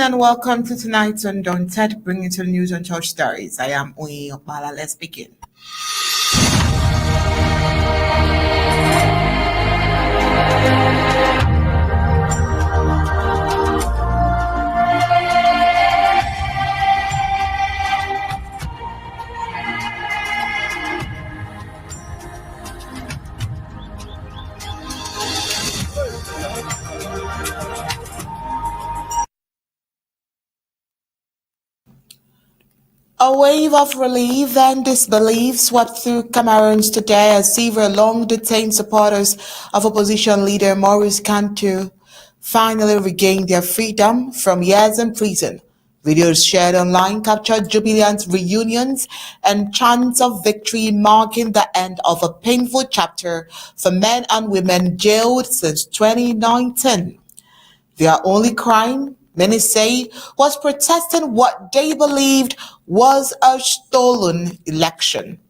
and welcome to tonight's Undaunted, bringing you to the news and church stories. I am Oye Opala. Let's begin. A wave of relief and disbelief swept through Cameroun today as several long-detained supporters of opposition leader Maurice Kamto finally regained their freedom from years in prison. Videos shared online captured jubilant reunions and chants of victory, marking the end of a painful chapter for men and women jailed since 2019. Their only crime, many say, was protesting what they believed was a stolen election.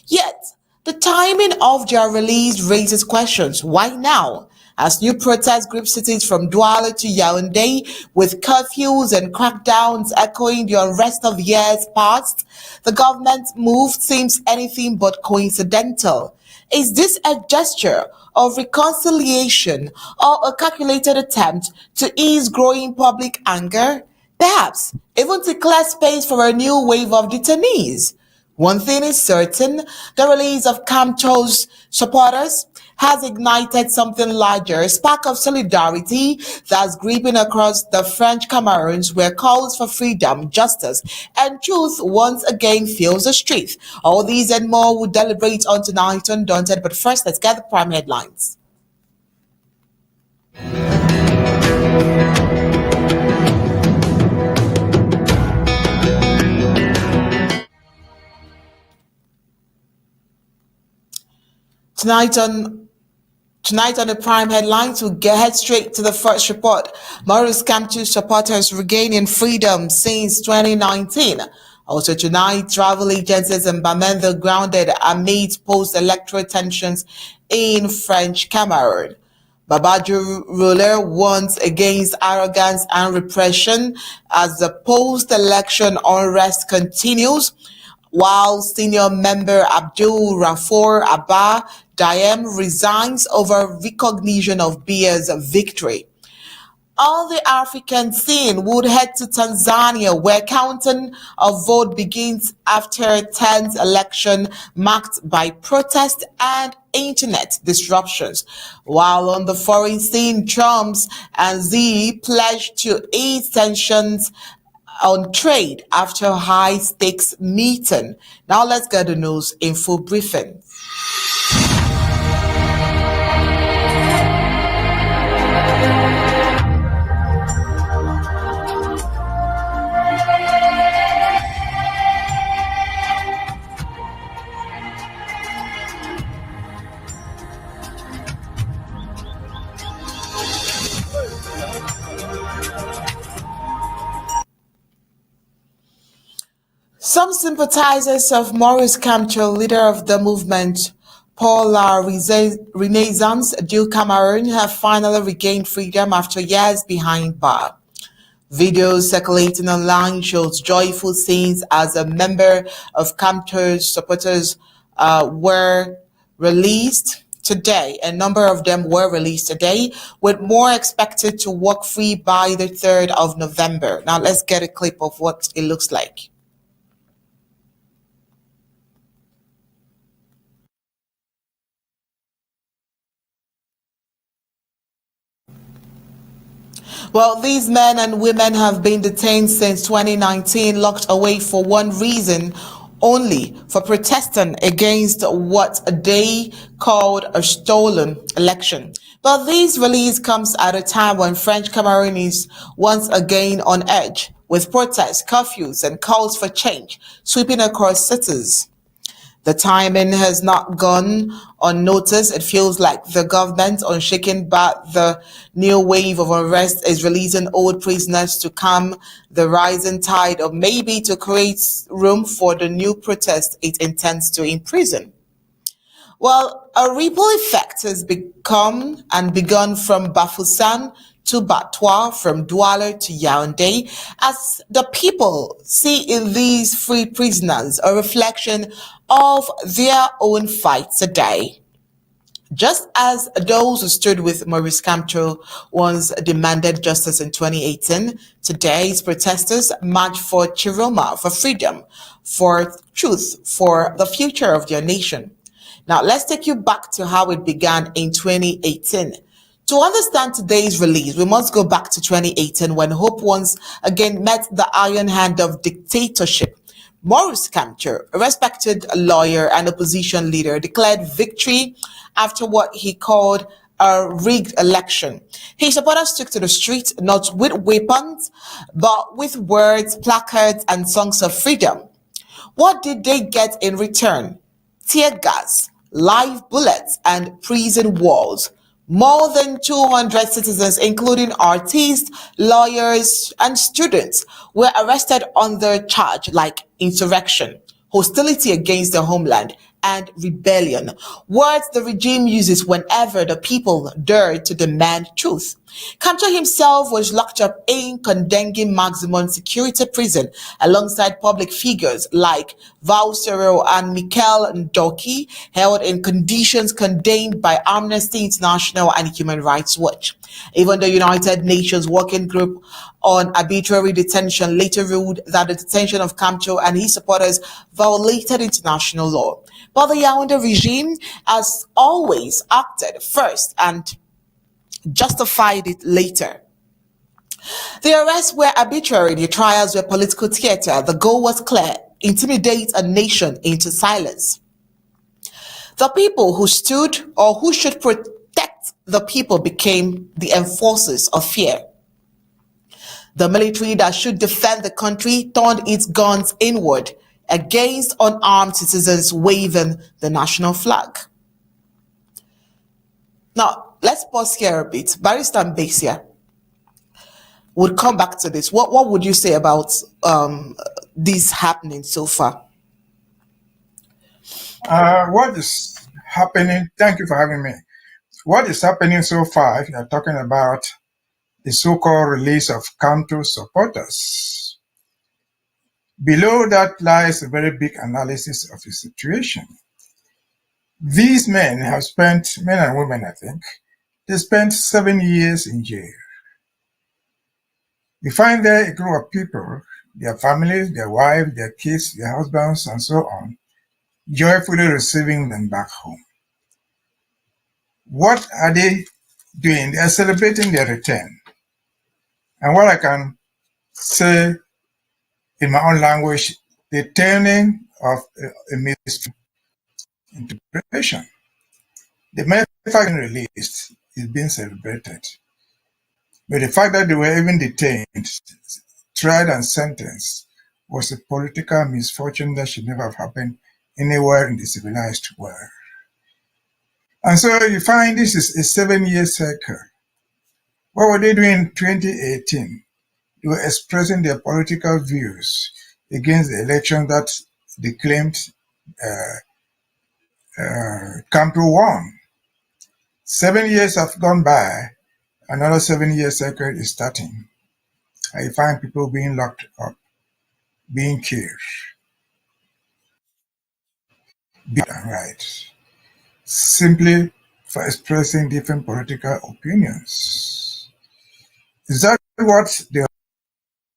Yet, the timing of their release raises questions. Why now? As new protest grips cities from Douala to Yaoundé, with curfews and crackdowns echoing the unrest of years past, the government's move seems anything but coincidental. Is this a gesture of reconciliation or a calculated attempt to ease growing public anger? Perhaps even to clear space for a new wave of detainees? One thing is certain, the release of Kamto's supporters has ignited something larger, a spark of solidarity that's gripping across the French Cameroons, where calls for freedom, justice, and truth once again fills the streets. All these and more will deliberate on tonight Undaunted, but first let's get the prime headlines. Tonight on the prime headlines, we'll head straight to the first report. Maurice Kamto supporters regaining freedom since 2019. Also tonight, travel agencies in Bamenda grounded amid post-electoral tensions in French Cameroun. Bamendjou ruler warns against arrogance and repression as the post-election unrest continues, while senior member Abdoul Raoufou Abba Diam resigns over recognition of Biya's victory. On the African scene, would head to Tanzania, where counting of vote begins after a tense election marked by protest and internet disruptions. While on the foreign scene, Trump's and Xi pledged to ease tensions on trade after a high-stakes meeting. Now let's get the news in full briefing. Some sympathizers of Maurice Kamto, leader of the movement pour la Renaissance du Cameroun, have finally regained freedom after years behind bars. Videos circulating online shows joyful scenes as a member of Kamto's supporters were released today. A number of them were released today, with more expected to walk free by the 3rd of November. Now let's get a clip of what it looks like. Well, these men and women have been detained since 2019, locked away for one reason only, for protesting against what they called a stolen election. But this release comes at a time when French Cameroon is once again on edge, with protests, curfews, and calls for change sweeping across cities. The timing has not gone unnoticed. It feels like the government, unshaken by the new wave of unrest, is releasing old prisoners to calm the rising tide, or maybe to create room for the new protest it intends to imprison. Well, a ripple effect has begun from Bafoussam to Batwa, from Douala to Yaoundé, as the people see in these free prisoners a reflection of their own fight today. Just as those who stood with Maurice Kamto once demanded justice in 2018, today's protesters march for Chiroma, for freedom, for truth, for the future of their nation. Now, let's take you back to how it began in 2018. To understand today's release, we must go back to 2018 when hope once again met the iron hand of dictatorship. Maurice Kamto, a respected lawyer and opposition leader, declared victory after what he called a rigged election. His supporters took to the streets not with weapons, but with words, placards, and songs of freedom. What did they get in return? Tear gas, live bullets, and prison walls. More than 200 citizens, including artists, lawyers, and students, were arrested on the charge like insurrection, hostility against the homeland, and rebellion, words the regime uses whenever the people dare to demand truth. Kamto himself was locked up in Kondengui maximum security prison alongside public figures like Vausero and Mikel Ndoki, held in conditions condemned by Amnesty International and Human Rights Watch. Even the United Nations Working Group on Arbitrary Detention later ruled that the detention of Kamto and his supporters violated international law. But the Yaoundé regime has always acted first and justified it later. The arrests were arbitrary, the trials were political theater. The goal was clear: intimidate a nation into silence. The people who stood or who should protect the people became the enforcers of fear. The military that should defend the country turned its guns inward against unarmed citizens waving the national flag. Now, let's pause here a bit. Barrister Mbesha would come back to this. What would you say about this happening so far? What is happening? Thank you for having me. What is happening so far, if you're talking about the so-called release of Kamto supporters, below that lies a very big analysis of the situation. These men have spent, men and women, I think, they spent 7 years in jail. You find there a group of people, their families, their wives, their kids, their husbands, and so on, joyfully receiving them back home. What are they doing? They are celebrating their return. And what I can say in my own language, the turning of a mystery into Repression. The mere fact being released is being celebrated. But the fact that they were even detained, tried and sentenced was a political misfortune that should never have happened anywhere in the civilized world. And so you find this is a 7-year cycle. What were they doing in 2018? They were expressing their political views against the election that they claimed Kamto won. 7 years have gone by, another 7-year cycle is starting. I find people being locked up, being killed, being right, simply for expressing different political opinions. Is that what they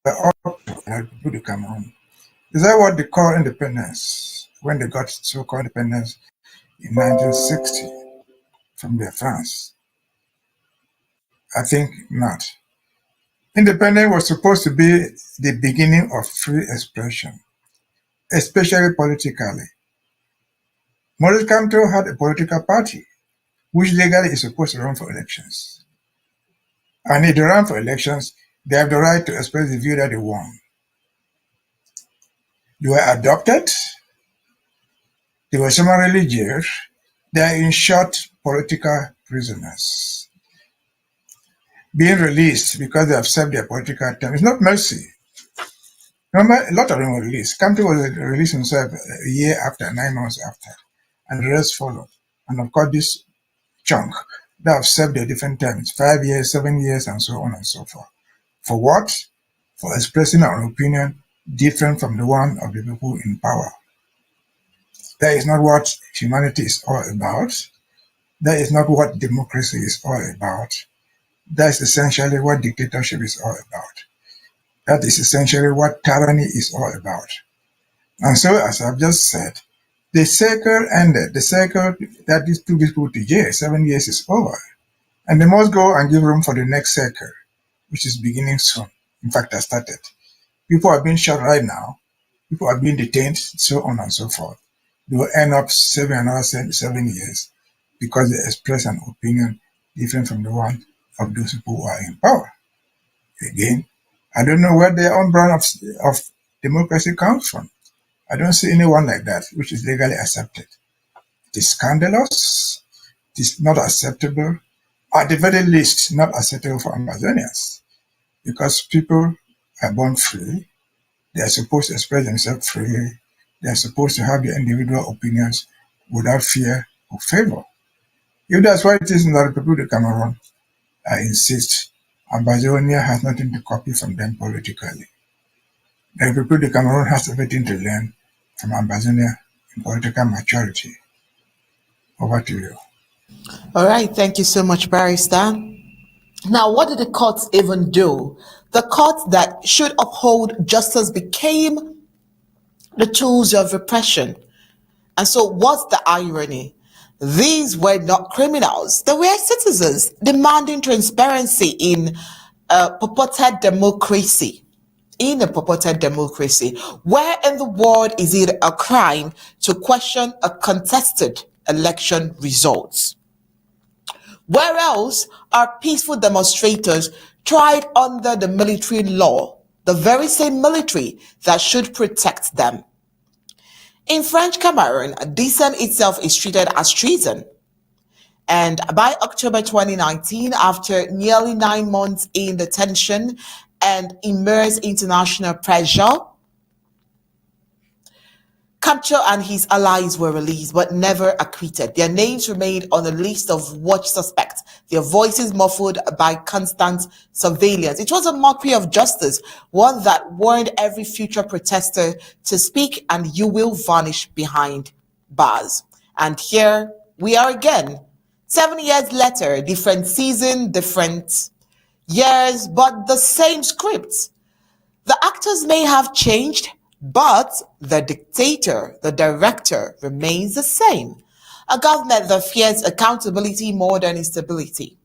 are up to the Cameroun? Is that what they call independence when they got so-called independence in 1960 from their France? I think not. Independence was supposed to be the beginning of free expression, especially politically. Maurice Kamto had a political party, which legally is supposed to run for elections. And if they run for elections, they have the right to express the view that they want. They were adopted, they were summarily jailed, they are in short political prisoners. Being released because they have served their political term. It's not mercy. Remember, a lot of them were released. Kamto was released himself a year after, 9 months after, and the rest followed. And of course, this chunk that have served their different terms, 5 years, 7 years, and so on and so forth. For what? For expressing an opinion different from the one of the people in power. That is not what humanity is all about. That is not what democracy is all about. That is essentially what dictatorship is all about. That is essentially what tyranny is all about. And so, as I've just said, the cycle ended. The cycle that these two people to jail, 7 years is over. And they must go and give room for the next cycle, which is beginning soon. In fact, I started. People are being shot right now. People are being detained, so on and so forth. They will end up serving another 7 years because they express an opinion different from the one of those people who are in power. Again, I don't know where their own brand of democracy comes from. I don't see anyone like that, which is legally accepted. It is scandalous. It is not acceptable. At the very least, not acceptable for Amazonians, because people are born free. They are supposed to express themselves freely. They are supposed to have their individual opinions without fear or favor. If that's what it is in the Republic of Cameroon, I insist, Amazonia has nothing to copy from them politically. The Republic of Cameroon has everything to learn from Amazonia in political maturity. Over to you. All right, thank you so much, Barrister. Now, what did the courts even do? The courts that should uphold justice became the tools of repression. And so, what's the irony? These were not criminals, they were citizens demanding transparency in a purported democracy. In a purported democracy, where in the world is it a crime to question a contested election results? Where else are peaceful demonstrators tried under the military law, the very same military that should protect them? In French Cameroon, dissent itself is treated as treason. And by October 2019, after nearly 9 months in detention and immense international pressure, Kamto and his allies were released but never acquitted. Their names remained on a list of watch suspects, their voices muffled by constant surveillance. It was a mockery of justice, one that warned every future protester to speak and you will vanish behind bars. And here we are again. 7 years later, different season, different years, but the same script. The actors may have changed, but the dictator, the director, remains the same. A government that fears accountability more than instability.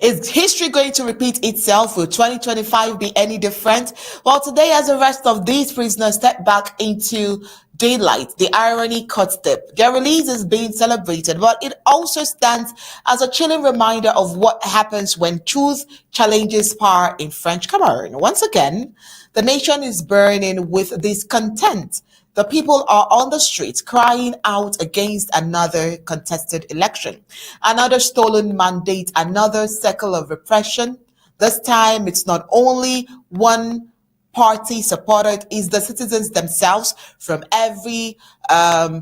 Is history going to repeat itself? Will 2025 be any different? Well, today, as the rest of these prisoners step back into daylight, the irony cuts deep. Their release is being celebrated, but it also stands as a chilling reminder of what happens when truth challenges power in French Cameroon. Once again, the nation is burning with discontent. The people are on the streets crying out against another contested election, another stolen mandate, another cycle of repression. This time, it's not only one party supported, it's the citizens themselves from every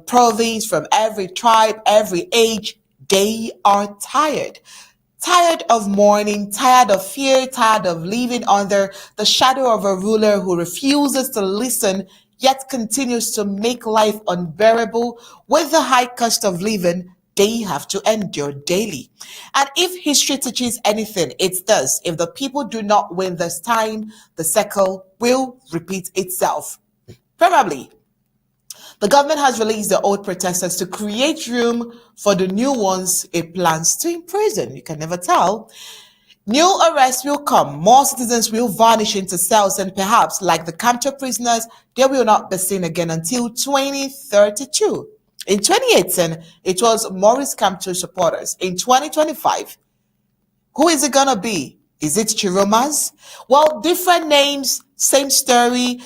province, from every tribe, every age. They are tired. Tired of mourning, tired of fear, tired of living under the shadow of a ruler who refuses to listen yet continues to make life unbearable with the high cost of living they have to endure daily. And if history teaches anything, it's this: if the people do not win this time, the cycle will repeat itself. Probably. The government has released the old protesters to create room for the new ones it plans to imprison. You can never tell. New arrests will come, more citizens will vanish into cells, and perhaps, like the Kamto prisoners, they will not be seen again until 2032. In 2018, it was Maurice Kamto supporters. In 2025, who is it gonna be? Is it Chiromas? Well, different names, same story,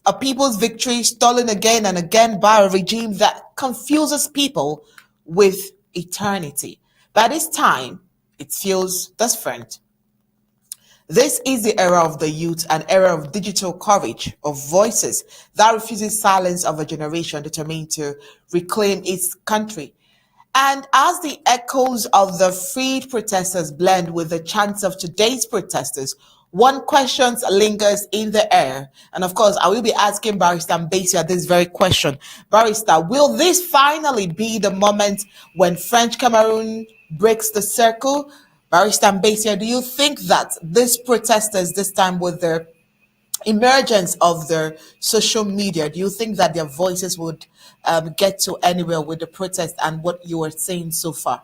a people's victory stolen again and again by a regime that confuses people with eternity. By this time, it feels different. This is the era of the youth, an era of digital courage, of voices that refuses silence of a generation determined to reclaim its country. And as the echoes of the freed protesters blend with the chants of today's protesters, one question lingers in the air. And of course, I will be asking Barrister Mbesha this very question. Barrister, will this finally be the moment when French Cameroon breaks the circle? Barrister Mbesha, do you think that these protesters, this time with their emergence of their social media, do you think that their voices would get to anywhere with the protest and what you were saying so far?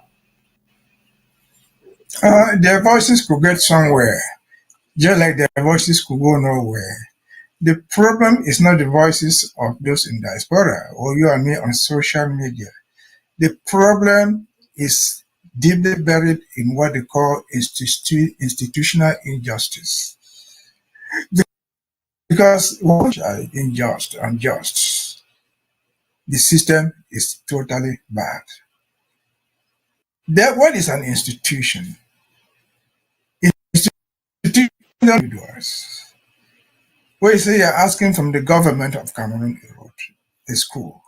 Their voices could get somewhere, just like their voices could go nowhere. The problem is not the voices of those in diaspora or you and me on social media. The problem is deeply buried in what they call institutional injustice. Because once are unjust, the system is totally bad. What is an institution? Institutional individuals. Where you say you're asking from the government of Cameroon a school.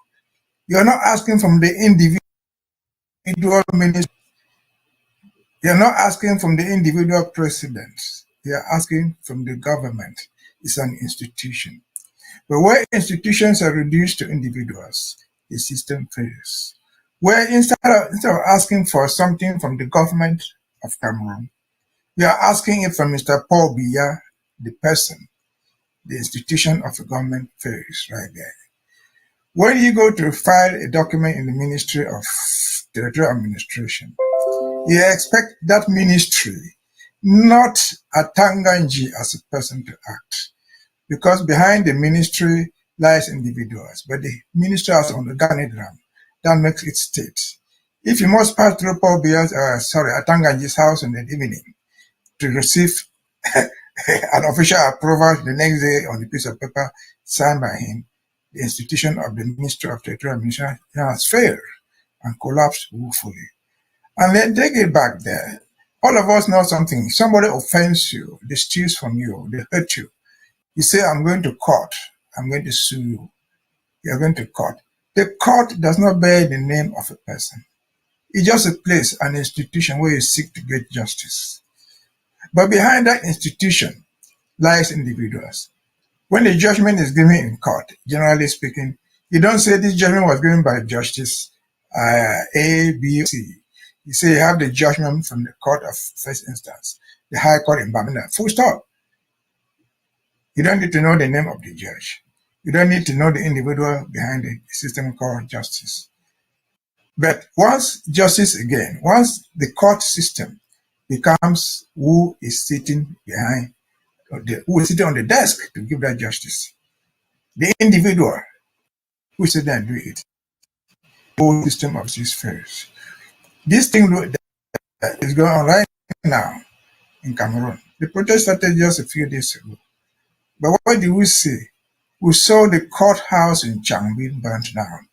You're not asking from the individual minister. You're not asking from the individual president. You're asking from the government. It's an institution. But where institutions are reduced to individuals, the system fails. Where instead of asking for something from the government of Cameroon, we are asking it from Mr. Paul Biya, the person, the institution of the government fails right there. When you go to file a document in the Ministry of Territorial Administration, you expect that ministry, not a Tanganji as a person to act. Because behind the ministry lies individuals, but the ministry has on the organigram that makes it state. If you must pass through Paul Biya's, Atanganji's house in the evening to receive an official approval the next day on a piece of paper signed by him, the institution of the Ministry of Territorial Administration has failed and collapsed woefully. And then take it back there. All of us know something. Somebody offends you, they steal from you, they hurt you. You say, I'm going to court. I'm going to sue you. You're going to court. The court does not bear the name of a person. It's just a place, an institution where you seek to get justice. But behind that institution lies individuals. When the judgment is given in court, generally speaking, you don't say this judgment was given by Justice A, B, C. You say you have the judgment from the court of first instance, the High Court in Bamenda. Full stop. You don't need to know the name of the judge. You don't need to know the individual behind the system called justice. But once the court system becomes who is sitting behind, who is sitting on the desk to give that justice, the individual who is sitting there and do it, the whole system of justice fails. This thing that is going on right now in Cameroon. The protest started just a few days ago. But what did we see? We saw the courthouse in Chang being burnt down.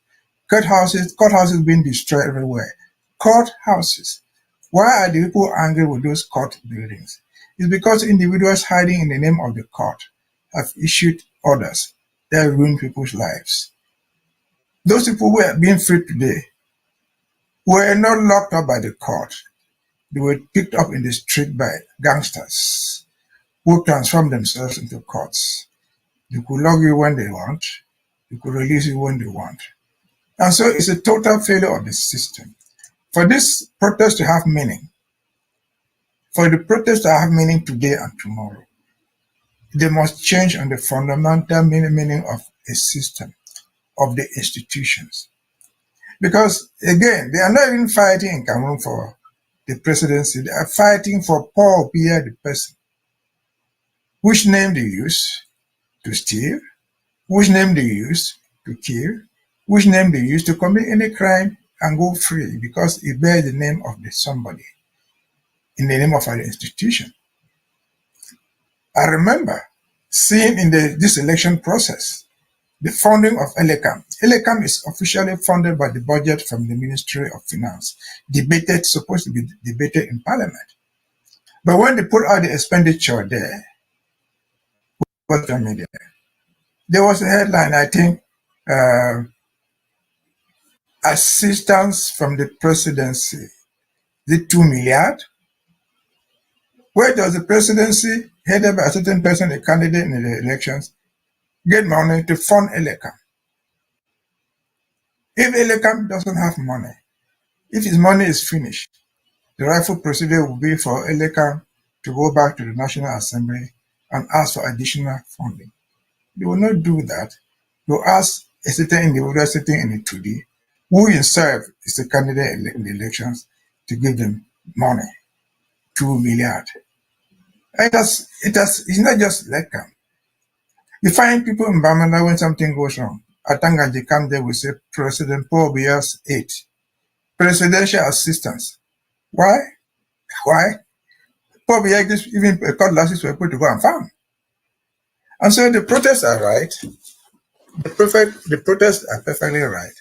Courthouses being destroyed everywhere. Courthouses. Why are the people angry with those court buildings? It's because individuals hiding in the name of the court have issued orders that ruin people's lives. Those people who are being freed today were not locked up by the court. They were picked up in the street by gangsters who transform themselves into courts. They could log you when they want. They could release you when they want. And so it's a total failure of the system. For this protest to have meaning, for the protest to have meaning today and tomorrow, they must change on the fundamental meaning of a system, of the institutions. Because, again, they are not even fighting in Cameroon for the presidency. They are fighting for Paul Biya, the person. Which name they use to steal, which name they use to kill, which name they use to commit any crime and go free because it bears the name of the somebody in the name of an institution. I remember seeing in this election process the funding of ELECAM. ELECAM is officially funded by the budget from the Ministry of Finance, supposed to be debated in Parliament. But when they put out the expenditure there, there was a headline, I think, assistance from the presidency, the 2 million? Where does the presidency, headed by a certain person, a candidate in the elections, get money to fund Elekam? If Elekam doesn't have money, if his money is finished, the rightful procedure will be for Elekam to go back to the National Assembly and ask for additional funding. They will not do that. They will ask a certain individual sitting in the 2D, who himself is the candidate in the elections, to give them money, 2 million. It's not just Lekam. You find people in Bamenda when something goes wrong. Atangaji come there, we say President Paul Biya's aid, presidential assistance. Why? Why? Paul Biya gives even cutlasses for people to go and farm. And so the protests are right. The protests are perfectly right.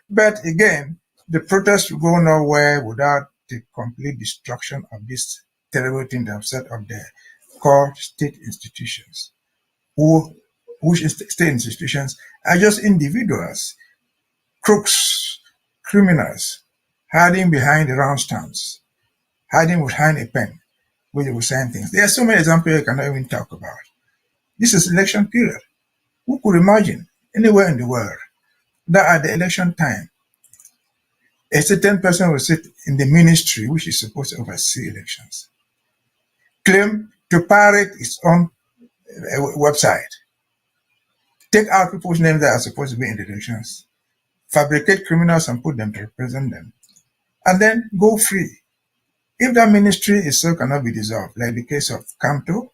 But again, the protests will go nowhere without the complete destruction of this terrible thing they have set up there called state institutions. Which state institutions are just individuals, crooks, criminals, hiding behind the round stamps, hiding behind a pen, where they will sign things. There are so many examples I cannot even talk about. This is election period. Who could imagine anywhere in the world that at the election time, a certain person will sit in the ministry which is supposed to oversee elections, claim to pirate its own website, take out people's names that are supposed to be in the elections, fabricate criminals and put them to represent them, and then go free. If that ministry itself cannot be dissolved, like the case of Kamto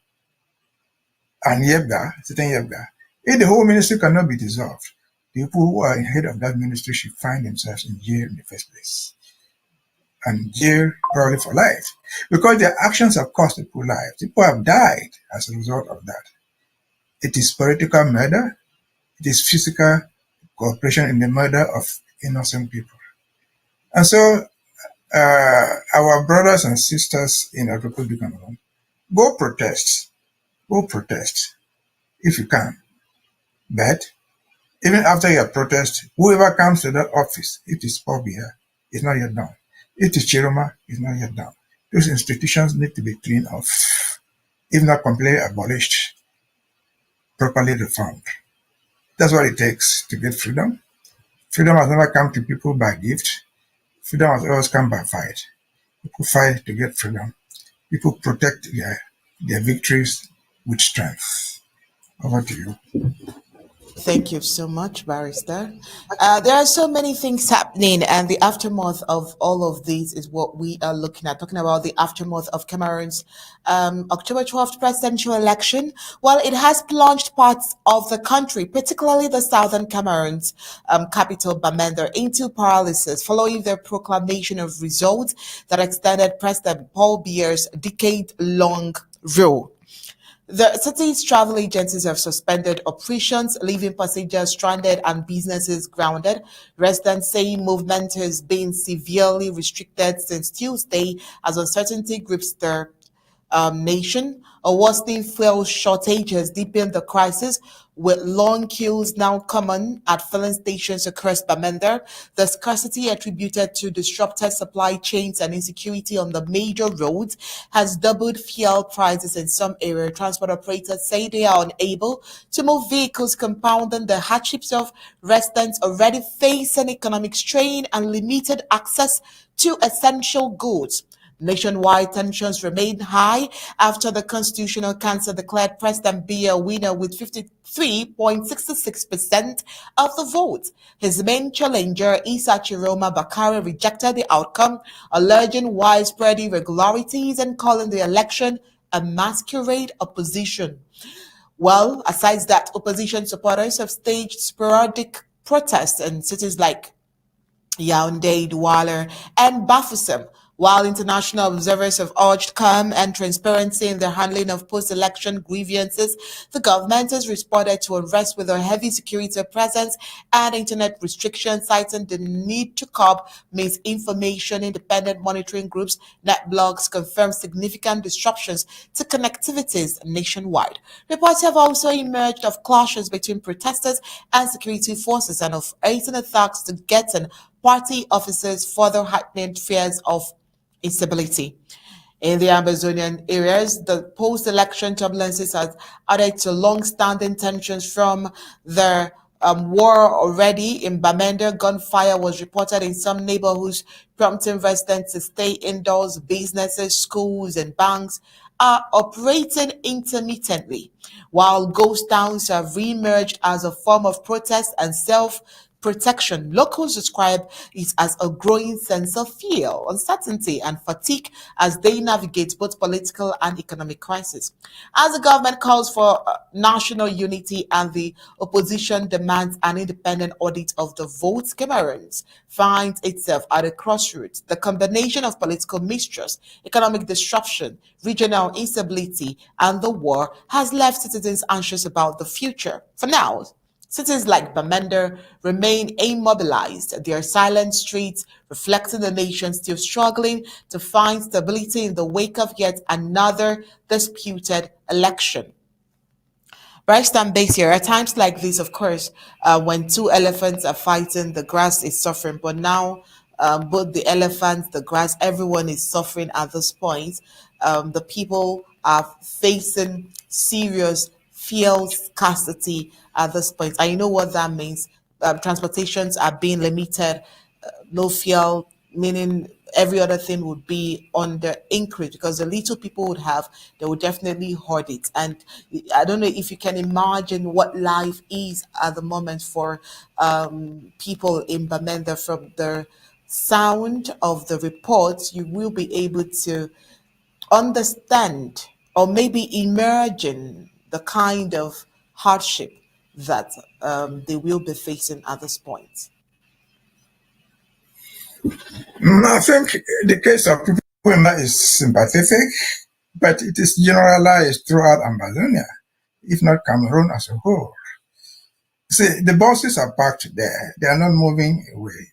and certain Yebga, if the whole ministry cannot be dissolved, the people who are in head of that ministry should find themselves in jail in the first place. And jail probably for life. Because their actions have cost people lives. People have died as a result of that. It is political murder. It is physical cooperation in the murder of innocent people. And so our brothers and sisters in the Republic of Cameroon, go protest if you can. But even after your protest, whoever comes to that office, it is Pobia, it's not yet done. It is Chiroma, it's not yet done. Those institutions need to be cleaned off, if not completely abolished, properly reformed. That's what it takes to get freedom. Freedom has never come to people by gift. Freedom has always come by fight. People fight to get freedom. People protect their victories with strength. Over to you. Thank you so much, Barrister. There are so many things happening, and the aftermath of all of these is what we are looking at, talking about the aftermath of Cameroon's October 12th presidential election. Well, it has plunged parts of the country, particularly the southern Cameroon's capital, Bamenda, into paralysis following the proclamation of results that extended President Paul Biya's decade-long rule. The city's travel agencies have suspended operations, leaving passengers stranded and businesses grounded. Residents say movement has been severely restricted since Tuesday as uncertainty grips the nation. A worsening fuel shortage has deepened the crisis, with long queues now common at filling stations across Bamenda. The scarcity attributed to disrupted supply chains and insecurity on the major roads has doubled fuel prices in some areas. Transport operators say they are unable to move vehicles, compounding the hardships of residents already facing economic strain and limited access to essential goods. Nationwide tensions remain high after the Constitutional Council declared President Biya a winner with 53.66% of the vote. His main challenger, Issa Chiroma Bakare, rejected the outcome, alleging widespread irregularities and calling the election a masquerade opposition. Well, aside that, opposition supporters have staged sporadic protests in cities like Yaoundé, Douala, and Bafoussam, while international observers have urged calm and transparency in the handling of post-election grievances. The government has responded to unrest with a heavy security presence and internet restrictions, citing the need to curb misinformation. Independent monitoring groups, net blogs confirm significant disruptions to connectivities nationwide. Reports have also emerged of clashes between protesters and security forces and of 18 attacks to getting party officers, further heightening fears of instability. In the Amazonian areas, the post-election turbulences has added to long-standing tensions from the war already. In Bamenda, gunfire was reported in some neighborhoods, prompting residents to stay indoors. Businesses, schools, and banks are operating intermittently, while ghost towns have re-emerged as a form of protest and self-protection. Locals describe it as a growing sense of fear, uncertainty, and fatigue as they navigate both political and economic crisis. As the government calls for national unity and the opposition demands an independent audit of the votes, Cameroon finds itself at a crossroads. The combination of political mistrust, economic disruption, regional instability, and the war has left citizens anxious about the future. For now, cities like Bamenda remain immobilized, their silent streets reflecting the nation still struggling to find stability in the wake of yet another disputed election. Bryce base here. At times like this, of course, when two elephants are fighting, the grass is suffering. But now, both the elephants, the grass, everyone is suffering at this point. The people are facing serious fuel scarcity at this point. I know what that means. Transportations are being limited, no fuel, meaning every other thing would be on the increase because the little people would have, they would definitely hoard it. And I don't know if you can imagine what life is at the moment for people in Bamenda. From the sound of the reports, you will be able to understand or maybe imagine the kind of hardship that they will be facing at this point. I think the case of people in that is sympathetic, but it is generalized throughout Amazonia, if not Cameroon as a whole. See, the buses are parked there. They are not moving away.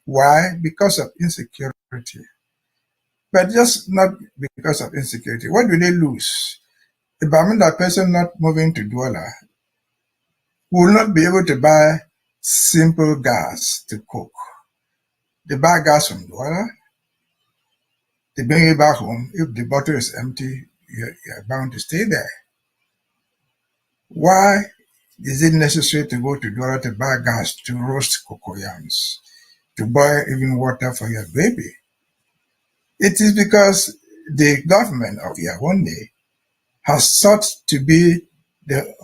Why? Because of insecurity. But just not because of insecurity. What do they lose? A Bamenda person not moving to Douala will not be able to buy simple gas to cook. They buy gas from Douala, they bring it back home. If the bottle is empty, you're bound to stay there. Why is it necessary to go to Douala to buy gas to roast cocoyams, to boil even water for your baby? It is because the government of Yaoundé has sought to be the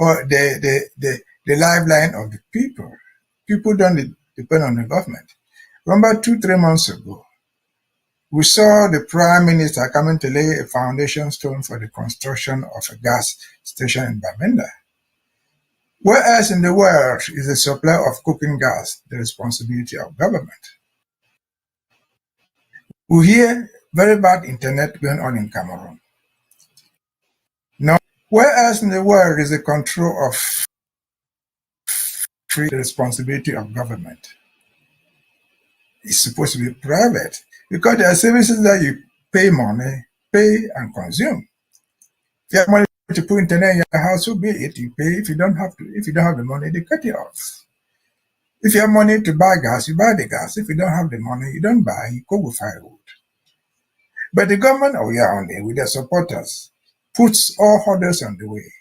lifeline of the people. People don't depend on the government. Remember 2-3 months ago, we saw the Prime Minister coming to lay a foundation stone for the construction of a gas station in Bamenda. Where else in the world is the supply of cooking gas the responsibility of government? We hear very bad internet going on in Cameroon. Now, where else in the world is the control of free the responsibility of government? It's supposed to be private because there are services that you pay money, pay and consume. If you have money to put internet in your house, so be it. You pay. If you don't have the money, they cut it off. If you have money to buy gas, you buy the gas. If you don't have the money, you don't buy. You go with firewood. But the government of Yaoundé, with their supporters, puts all hurdles on the way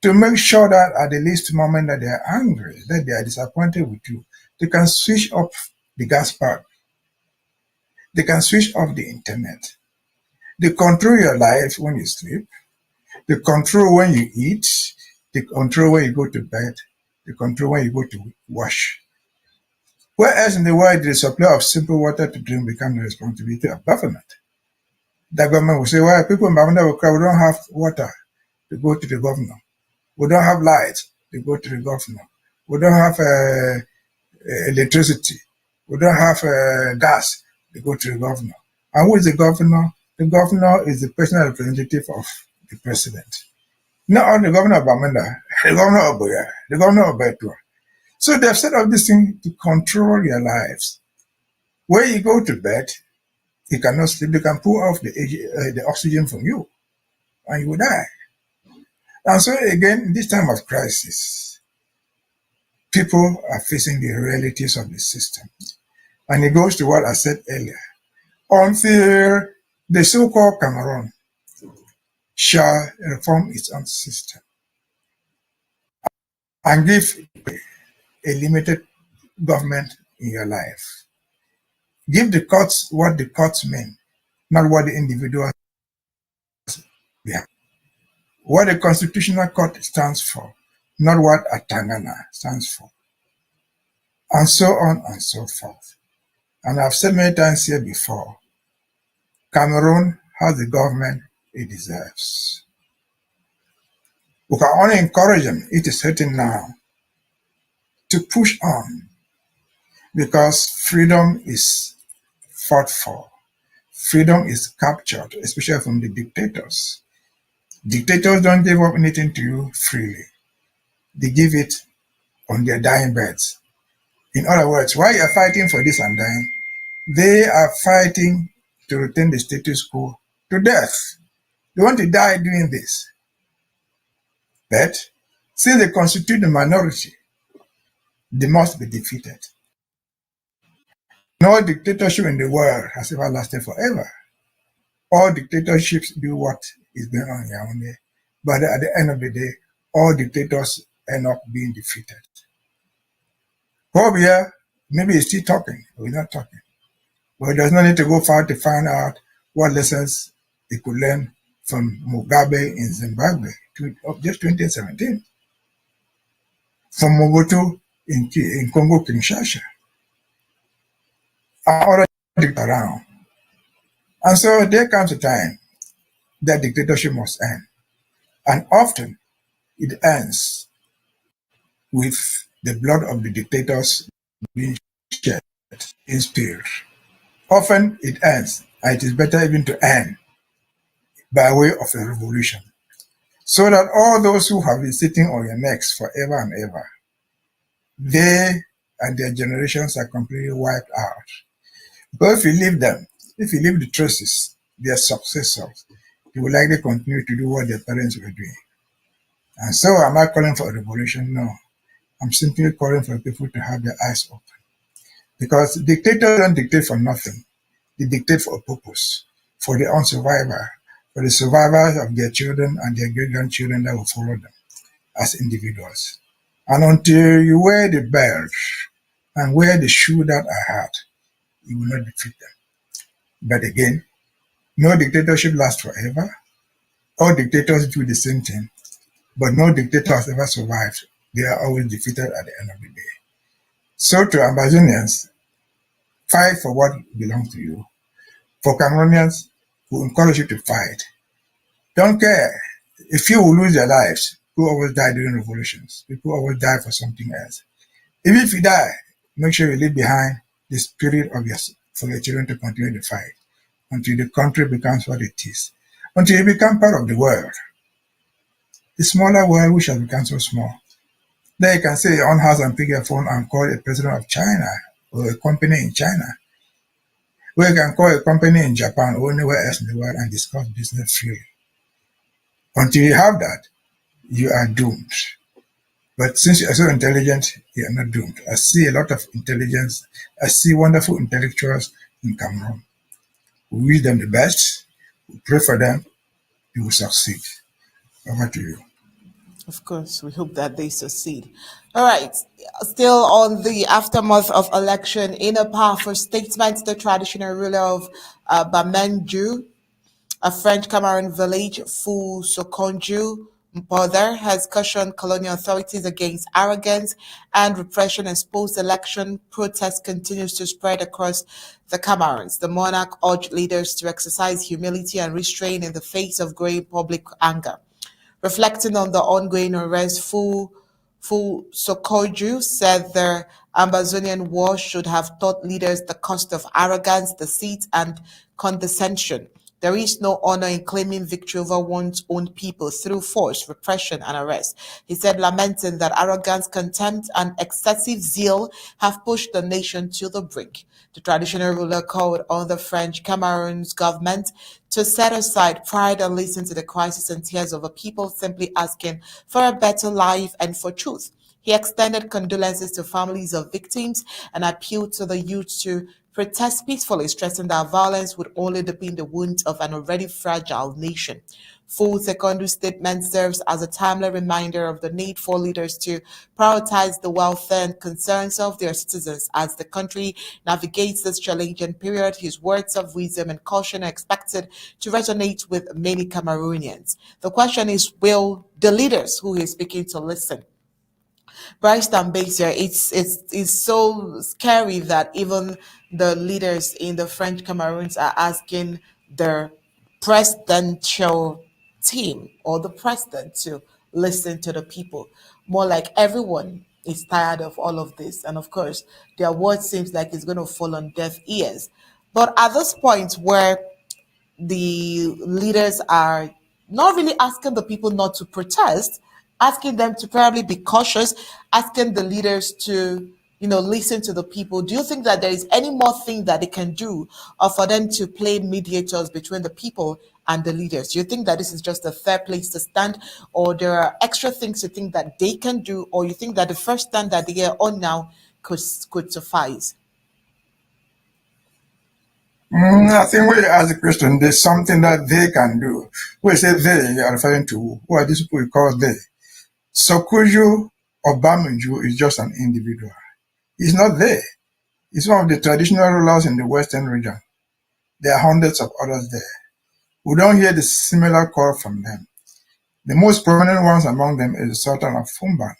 to make sure that at the least moment that they are angry, that they are disappointed with you, they can switch off the gas pipe. They can switch off the internet. They control your life when you sleep. They control when you eat. They control when you go to bed. They control when you go to wash. Where else in the world did the supply of simple water to drink become the responsibility of government? The government will say, well, people in Bamenda will cry, we don't have water to go to the governor. We don't have lights to go to the governor. We don't have electricity. We don't have gas to go to the governor. And who is the governor? The governor is the personal representative of the president. Not only the governor of Bamenda, the governor of Biya, the governor of Betua. So they've set up this thing to control your lives. When you go to bed, you cannot sleep. They can pull off the oxygen from you, and you will die. And so again, in this time of crisis, people are facing the realities of the system. And it goes to what I said earlier. Until the so-called Cameroon shall reform its own system and give a limited government in your life. Give the courts what the courts mean, not what the individuals behind. What the Constitutional Court stands for, not what Atangana stands for, and so on and so forth. And I've said many times here before, Cameroon has the government it deserves. We can only encourage them, it is certain now, to push on because freedom is fought for. Freedom is captured, especially from the dictators. Dictators don't give up anything to you freely. They give it on their dying beds. In other words, while you're fighting for this and dying, they are fighting to retain the status quo to death. They want to die doing this. But since they constitute the minority, they must be defeated. No dictatorship in the world has ever lasted forever. All dictatorships do what is going on in Yaoundé, but at the end of the day, all dictators end up being defeated. Biya, maybe he's still talking, but he's not talking. But he does not need to go far to find out what lessons he could learn from Mugabe in Zimbabwe, just 2017, from Mobutu in Congo Kinshasa, and other dictators around. And so there comes a time that dictatorship must end. And often it ends with the blood of the dictators being shed in spirit. Often it ends, and it is better even to end by way of a revolution, so that all those who have been sitting on your necks forever and ever, they and their generations are completely wiped out. But if you leave them, if you leave the traces, their successors, they will likely continue to do what their parents were doing. And so am I calling for a revolution? No. I'm simply calling for people to have their eyes open. Because dictators don't dictate for nothing. They dictate for a purpose, for their own survival, for the survivors of their children and their great-grandchildren that will follow them as individuals. And until you wear the belt and wear the shoe that I had, you will not defeat them. But again, no dictatorship lasts forever. All dictators do the same thing, but no dictator has ever survived. They are always defeated at the end of the day. So to Amazonians, fight for what belongs to you. For Cameroonians, we encourage you to fight. Don't care. A few will lose their lives. People always die during revolutions. People always die for something else. Even if you die, make sure you leave behind the spirit of for your children to continue to fight until the country becomes what it is, until you become part of the world. The smaller world which has become so small. Then you can say your own house and pick your phone and call a president of China or a company in China. Or you can call a company in Japan or anywhere else in the world and discuss business freely. Until you have that, you are doomed. But since you are so intelligent, you are not doomed. I see a lot of intelligence. I see wonderful intellectuals in Cameroon. We wish them the best. We pray for them. They will succeed. Over to you. Of course, we hope that they succeed. All right, still on the aftermath of election, in a powerful statement, the traditional ruler of Bamendjou, a French Cameroon village, Fu Sokonju Mpother, has cautioned colonial authorities against arrogance and repression as post-election protest continues to spread across the Cameroons. The monarch urged leaders to exercise humility and restraint in the face of growing public anger. Reflecting on the ongoing unrest, Fu Sokoju said the Amazonian war should have taught leaders the cost of arrogance, deceit, and condescension. There is no honor in claiming victory over one's own people through force, repression, and arrest. He said, lamenting that arrogance, contempt, and excessive zeal have pushed the nation to the brink. The traditional ruler called on the French Cameroon's government to set aside pride and listen to the crisis and tears of a people simply asking for a better life and for truth. He extended condolences to families of victims and appealed to the youth to protest peacefully, stressing that violence would only deepen the wounds of an already fragile nation. Full secondary statement serves as a timely reminder of the need for leaders to prioritize the welfare and concerns of their citizens as the country navigates this challenging period. His words of wisdom and caution are expected to resonate with many Cameroonians. The question is, will the leaders who he's speaking to listen? Bryce Mbesha, it's so scary that even the leaders in the French Cameroons are asking their presidential team or the president to listen to the people. More like everyone is tired of all of this, and of course, their word seems like it's going to fall on deaf ears. But at this point where the leaders are not really asking the people not to protest, asking them to probably be cautious, asking the leaders to, listen to the people. Do you think that there is any more thing that they can do or for them to play mediators between the people and the leaders? Do you think that this is just a fair place to stand, or there are extra things you think that they can do, or you think that the first stand that they are on now could suffice? I think when you ask the question, there's something that they can do. When you say they, you are referring to who are these people you call they? Sokuju or Bamendjou is just an individual. He's not there. He's one of the traditional rulers in the Western region. There are hundreds of others there. We don't hear the similar call from them. The most prominent ones among them is the Sultan of Fumban,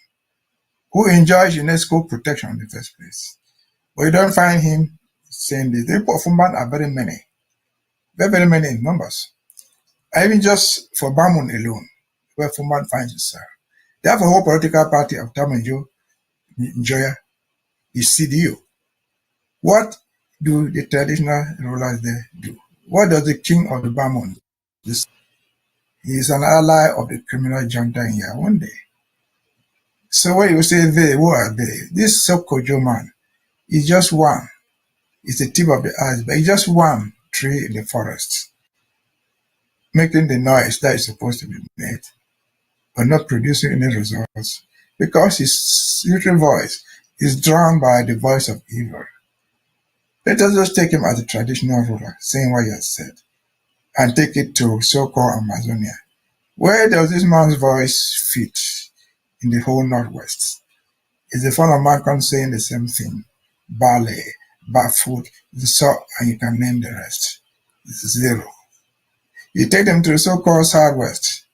who enjoys UNESCO protection in the first place. But you don't find him saying this. The people of Fumban are very many, very, very many in numbers. Even just for Bamun alone, where Fumban finds itself. They have a whole political party of Tamajo, Njoya, the CDU. What do the traditional rulers there do? What does the king of the Bamun do? He is an ally of the criminal junta in Yaoundé. So when you say they, who are they? This Sokojo man is just one. It's the tip of the iceberg. But he's just one tree in the forest, making the noise that is supposed to be made, but not producing any results, because his little voice is drowned by the voice of evil. Let us just take him as a traditional ruler, saying what he has said, and take it to so-called Amazonia. Where does this man's voice fit in the whole Northwest? Is the fun of Malcolm saying the same thing? Ballet, barefoot, the saw, and you can name the rest. It's zero. You take them to the so-called Southwest.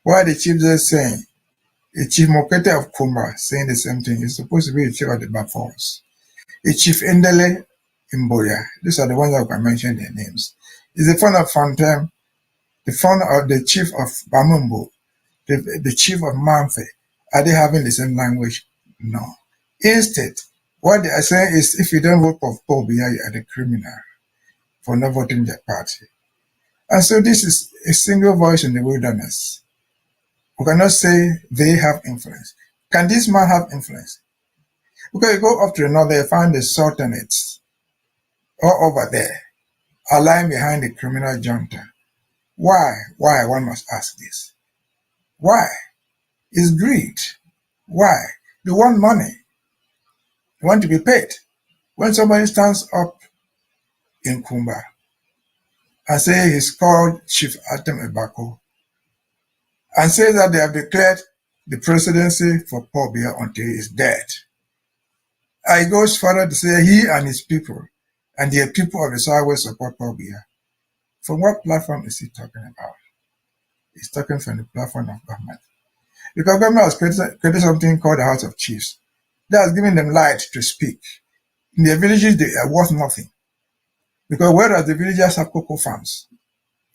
Why the chief there saying? A chief Mokete of Kumba saying the same thing. He's supposed to be the chief of the Bafors. A chief Endele in Boya. These are the ones that I can mention their names. Is the founder of Fontem, the founder of the chief of Bamumbo, the chief of Manfe. Are they having the same language? No. Instead, what they are saying is, if you don't vote for Paul Biya, you are the criminal for not voting their party. And so this is a single voice in the wilderness. We cannot say they have influence. Can this man have influence? Because you go up to the north, you find the sultanates all over there, are lying behind the criminal junta. Why? Why? One must ask this. Why? It's greed. Why? They want money. They want to be paid. When somebody stands up in Kumba and say he's called Chief Atem Ebako and says that they have declared the presidency for Paul Biya until he is dead, he goes further to say he and his people and the people of the Southwest support Paul Biya. From what platform is he talking about? He's talking from the platform of government. Because government has created something called the House of Chiefs. That has given them light to speak. In their villages, they are worth nothing. Because whereas the villagers have cocoa farms,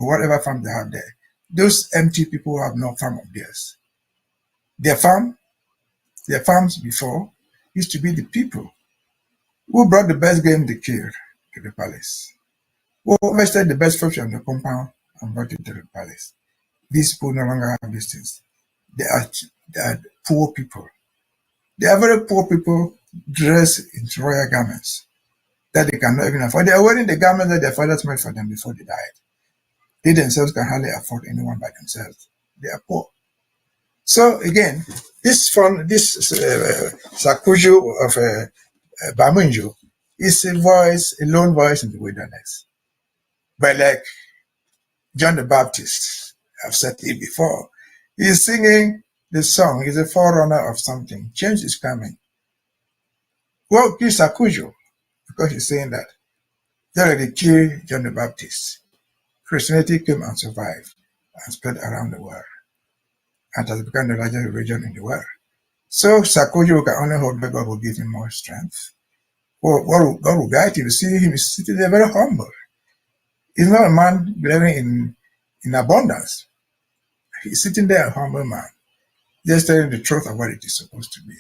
or whatever farm they have there, those empty people have no farm of theirs. Their farms before used to be the people who brought the best game they killed to the palace, who harvested the best fruit from the compound and brought it to the palace. These people no longer have these things. They are poor people. They are very poor people dressed in royal garments that they cannot even afford. They are wearing the garments that their fathers made for them before they died. They themselves can hardly afford anyone by themselves. They are poor. So again, this Sakuju of Bamendjou is a lone voice in the wilderness. But like John the Baptist, I've said it before, he's singing the song, he's a forerunner of something. Change is coming. Well, he's Sakuju, because he's saying that they already killed John the Baptist. Christianity came and survived and spread around the world and has become the largest religion in the world. So Sakuju can only hope that God will give him more strength. Well, God will guide him. You see him sitting there very humble. He's not a man believing in abundance. He's sitting there a humble man, just telling the truth of what it is supposed to be.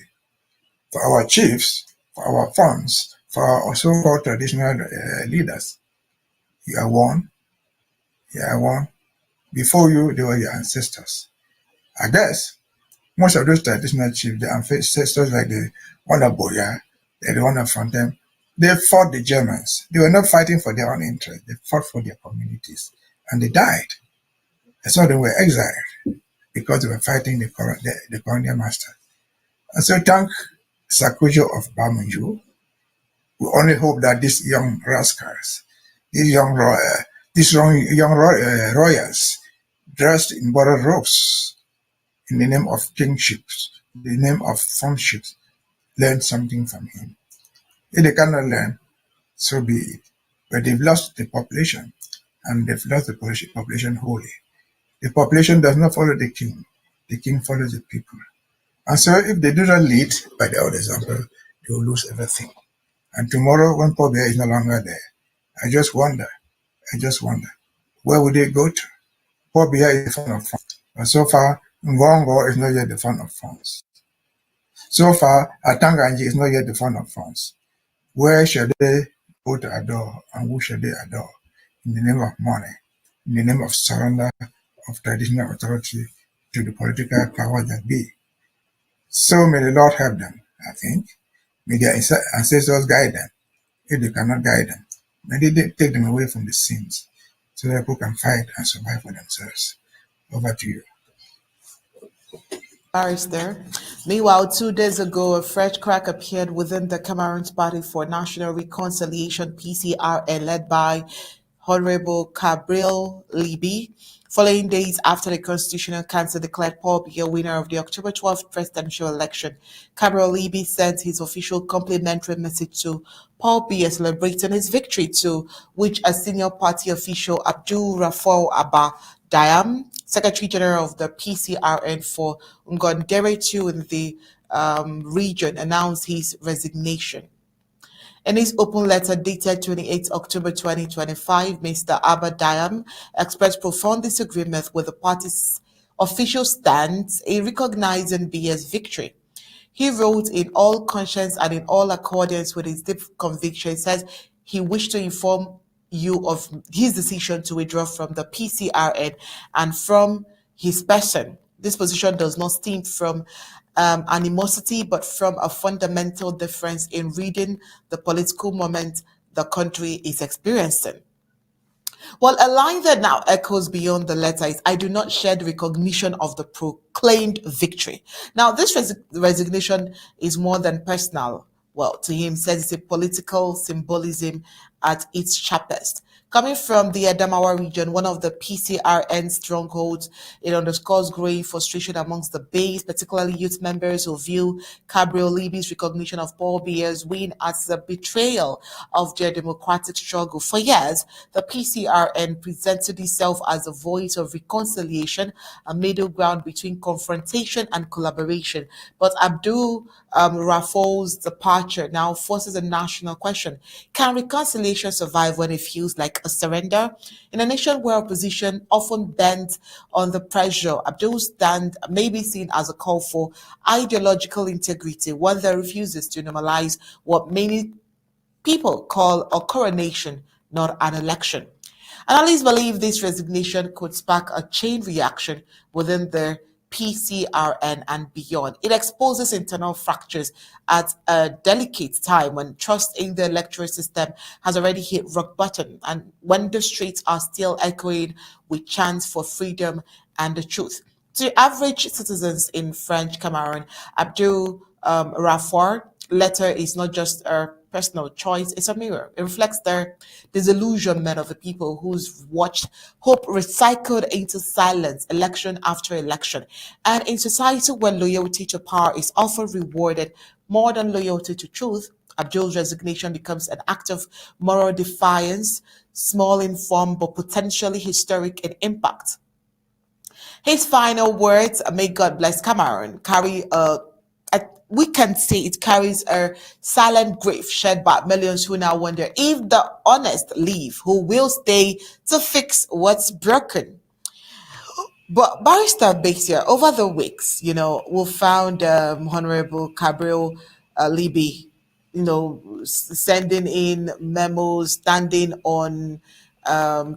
For our chiefs, for our funds, for our so-called traditional leaders, you are one. You are one. Before you, they were your ancestors. I guess most of those traditional chiefs, the ancestors like the one of Biya, the one of Fontaine, they fought the Germans. They were not fighting for their own interest. They fought for their communities. And they died. And some of them were exiled because they were fighting the colonial master. And so thank Sakujo of Bamendjou. We only hope that these young rascals, these young royals, dressed in borrowed robes, in the name of kingship, in the name of friendship, learn something from him. If they cannot learn, so be it. But they've lost the population, and they've lost the population wholly. The population does not follow the king follows the people. And so if they do not lead by their own example, they will lose everything. And tomorrow, when Paul Biya is no longer there, I just wonder, where would they go to? Paul Biya is the fund of funds. But so far, Ngongo is not yet the fund of funds. So far, Atanganji is not yet the fund of funds. Where shall they go to adore, and who shall they adore? In the name of money, in the name of surrender of traditional authority to the political power that be. So may the Lord help them, I think. May their ancestors guide them. If they cannot guide them, may they take them away from the sins so that people can fight and survive for themselves. Over to you. Maurice there. Meanwhile, 2 days ago, a fresh crack appeared within the Cameroun's Party for National Reconciliation (PCRN), led by Honorable Cabril Libi, following days after the Constitutional Council declared Paul Biya winner of the October 12th presidential election. Cabril Libi sent his official complimentary message to Paul Biya celebrating his victory, to which a senior party official, Abdul Abba Diam, Secretary General of the PCRN for Undaunted in the region, announced his resignation. In his open letter dated 28 October 2025, Mr. Abba Diam expressed profound disagreement with the party's official stance in recognizing Biya's victory. He wrote, in all conscience and in all accordance with his deep conviction, says he wished to inform you of his decision to withdraw from the PCRN and from his person. This position does not stem from animosity, but from a fundamental difference in reading the political moment the country is experiencing. Well, a line that now echoes beyond the letter is, I do not share the recognition of the proclaimed victory. Now, this resignation is more than personal. Well, to him, says it's a political symbolism at its sharpest. Coming from the Adamawa region, one of the PCRN strongholds, it underscores growing frustration amongst the base, particularly youth members who view Gabriel Liby's recognition of Paul Biya's win as a betrayal of their democratic struggle. For years, the PCRN presented itself as a voice of reconciliation, a middle ground between confrontation and collaboration. But Abdul Rafou's departure now forces a national question. Can reconciliation survive when it feels like a surrender? In a nation where opposition often bends on the pressure, Abdul's stand may be seen as a call for ideological integrity, one that refuses to normalize what many people call a coronation, not an election. Analysts believe this resignation could spark a chain reaction within the PCRN and beyond. It exposes internal fractures at a delicate time when trust in the electoral system has already hit rock bottom and when the streets are still echoing with chants for freedom and the truth. To average citizens in French Cameroun, Abdul Rafour letter is not just a personal choice, it's a mirror. It reflects the disillusionment of the people who's watched hope recycled into silence election after election. And in society where loyalty to power is often rewarded more than loyalty to truth, Abdul's resignation becomes an act of moral defiance, small in form but potentially historic in impact. His final words, "May God bless Cameroon," carry we can say it carries a silent grief shared by millions who now wonder if the honest leave, who will stay to fix what's broken. But Barrister Basia, over the weeks, we found Honorable Gabriel Libby, sending in memos, standing on,